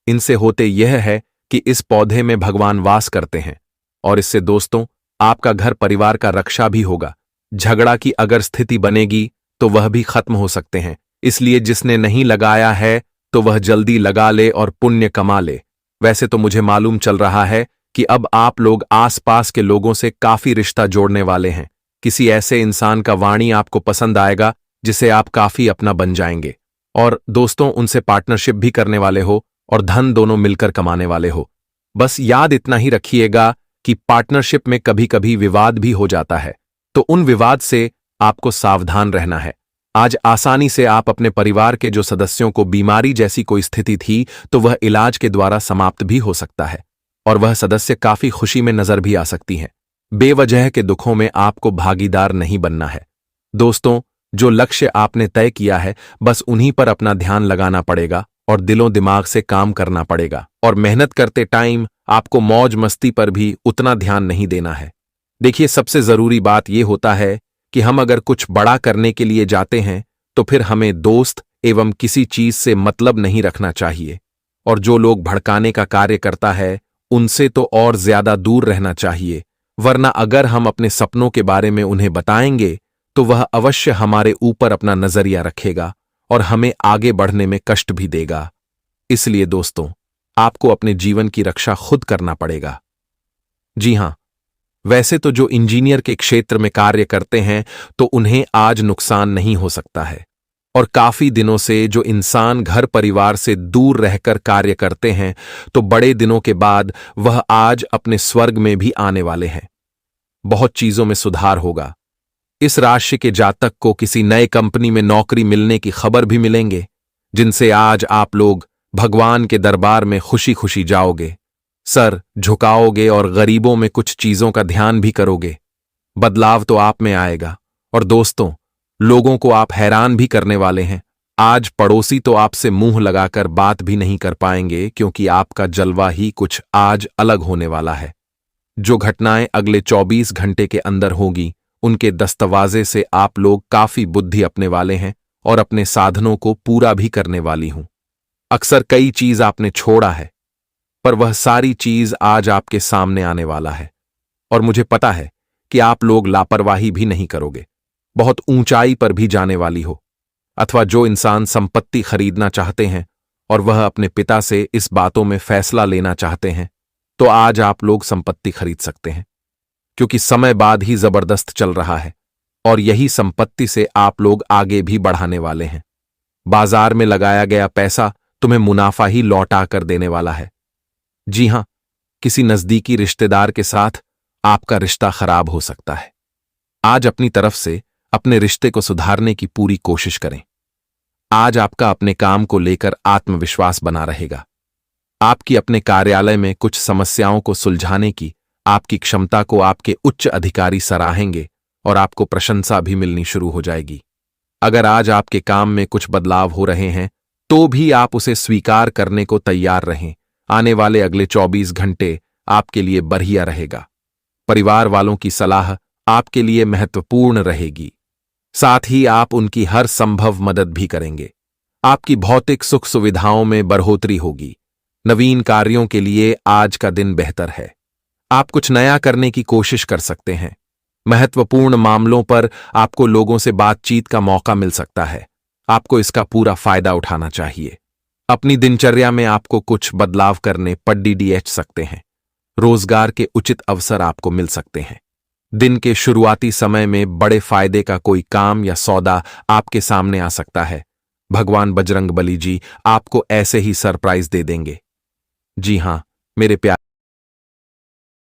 A: इनसे होते यह है कि इस पौधे में भगवान वास करते हैं और इससे दोस्तों आपका घर परिवार का रक्षा भी होगा। झगड़ा की अगर स्थिति बनेगी तो वह भी खत्म हो सकते हैं। इसलिए जिसने नहीं लगाया है तो वह जल्दी लगा ले और पुण्य कमा ले। वैसे तो मुझे मालूम चल रहा है कि अब आप लोग आसपास के लोगों से काफी रिश्ता जोड़ने वाले हैं। किसी ऐसे इंसान का वाणी आपको पसंद आएगा जिसे आप काफी अपना बन जाएंगे और दोस्तों उनसे पार्टनरशिप भी करने वाले हो और धन दोनों मिलकर कमाने वाले हो। बस याद इतना ही रखिएगा कि पार्टनरशिप में कभी कभी विवाद भी हो जाता है, तो उन विवाद से आपको सावधान रहना है। आज आसानी से आप अपने परिवार के जो सदस्यों को बीमारी जैसी कोई स्थिति थी तो वह इलाज के द्वारा समाप्त भी हो सकता है और वह सदस्य काफी खुशी में नजर भी आ सकती हैं। बेवजह के दुखों में आपको भागीदार नहीं बनना है। दोस्तों, जो लक्ष्य आपने तय किया है बस उन्हीं पर अपना ध्यान लगाना पड़ेगा और दिलों दिमाग से काम करना पड़ेगा और मेहनत करते टाइम आपको मौज मस्ती पर भी उतना ध्यान नहीं देना है। देखिए, सबसे जरूरी बात यह होता है कि हम अगर कुछ बड़ा करने के लिए जाते हैं तो फिर हमें दोस्त एवं किसी चीज से मतलब नहीं रखना चाहिए और जो लोग भड़काने का कार्य करता है उनसे तो और ज्यादा दूर रहना चाहिए, वरना अगर हम अपने सपनों के बारे में उन्हें बताएंगे तो वह अवश्य हमारे ऊपर अपना नजरिया रखेगा और हमें आगे बढ़ने में कष्ट भी देगा। इसलिए दोस्तों, आपको अपने जीवन की रक्षा खुद करना पड़ेगा। जी हां, वैसे तो जो इंजीनियर के क्षेत्र में कार्य करते हैं तो उन्हें आज नुकसान नहीं हो सकता है और काफी दिनों से जो इंसान घर परिवार से दूर रहकर कार्य करते हैं तो बड़े दिनों के बाद वह आज अपने स्वर्ग में भी आने वाले हैं। बहुत चीजों में सुधार होगा। इस राशि के जातक को किसी नए कंपनी में नौकरी मिलने की खबर भी मिलेंगे, जिनसे आज आप लोग भगवान के दरबार में खुशी खुशी जाओगे, सर झुकाओगे और गरीबों में कुछ चीजों का ध्यान भी करोगे। बदलाव तो आप में आएगा और दोस्तों, लोगों को आप हैरान भी करने वाले हैं आज पड़ोसी तो आपसे मुंह लगाकर बात भी नहीं कर पाएंगे, क्योंकि आपका जलवा ही कुछ आज अलग होने वाला है। जो घटनाएं अगले 24 घंटे के अंदर होगी, उनके दस्तवाजे से आप लोग काफी बुद्धि अपने वाले हैं और अपने साधनों को पूरा भी करने वाली हूं। अक्सर कई चीज आपने छोड़ा है, पर वह सारी चीज आज आपके सामने आने वाला है। और मुझे पता है कि आप लोग लापरवाही भी नहीं करोगे, बहुत ऊंचाई पर भी जाने वाली हो। अथवा जो इंसान संपत्ति खरीदना चाहते हैं और वह अपने पिता से इस बातों में फैसला लेना चाहते हैं, तो आज आप लोग संपत्ति खरीद सकते हैं, क्योंकि समय बाद ही जबरदस्त चल रहा है और यही संपत्ति से आप लोग आगे भी बढ़ाने वाले हैं। बाजार में लगाया गया पैसा तुम्हें मुनाफा ही लौटा कर देने वाला है। जी हां, किसी नजदीकी रिश्तेदार के साथ आपका रिश्ता खराब हो सकता है। आज अपनी तरफ से अपने रिश्ते को सुधारने की पूरी कोशिश करें। आज आपका अपने काम को लेकर आत्मविश्वास बना रहेगा। आपकी अपने कार्यालय में कुछ समस्याओं को सुलझाने की आपकी क्षमता को आपके उच्च अधिकारी सराहेंगे और आपको प्रशंसा भी मिलनी शुरू हो जाएगी। अगर आज आपके काम में कुछ बदलाव हो रहे हैं, तो भी आप उसे स्वीकार करने को तैयार रहें। आने वाले अगले 24 घंटे आपके लिए बढ़िया रहेगा। परिवार वालों की सलाह आपके लिए महत्वपूर्ण रहेगी। साथ ही आप उनकी हर संभव मदद भी करेंगे। आपकी भौतिक सुख सुविधाओं में बढ़ोतरी होगी। नवीन कार्यों के लिए आज का दिन बेहतर है। आप कुछ नया करने की कोशिश कर सकते हैं। महत्वपूर्ण मामलों पर आपको लोगों से बातचीत का मौका मिल सकता है। आपको इसका पूरा फायदा उठाना चाहिए। अपनी दिनचर्या में आपको कुछ बदलाव करने पड़ सकते हैं। रोजगार के उचित अवसर आपको मिल सकते हैं। दिन के शुरुआती समय में बड़े फायदे का कोई काम या सौदा आपके सामने आ सकता है। भगवान बजरंगबली जी आपको ऐसे ही सरप्राइज दे देंगे। जी हां, मेरे प्यारे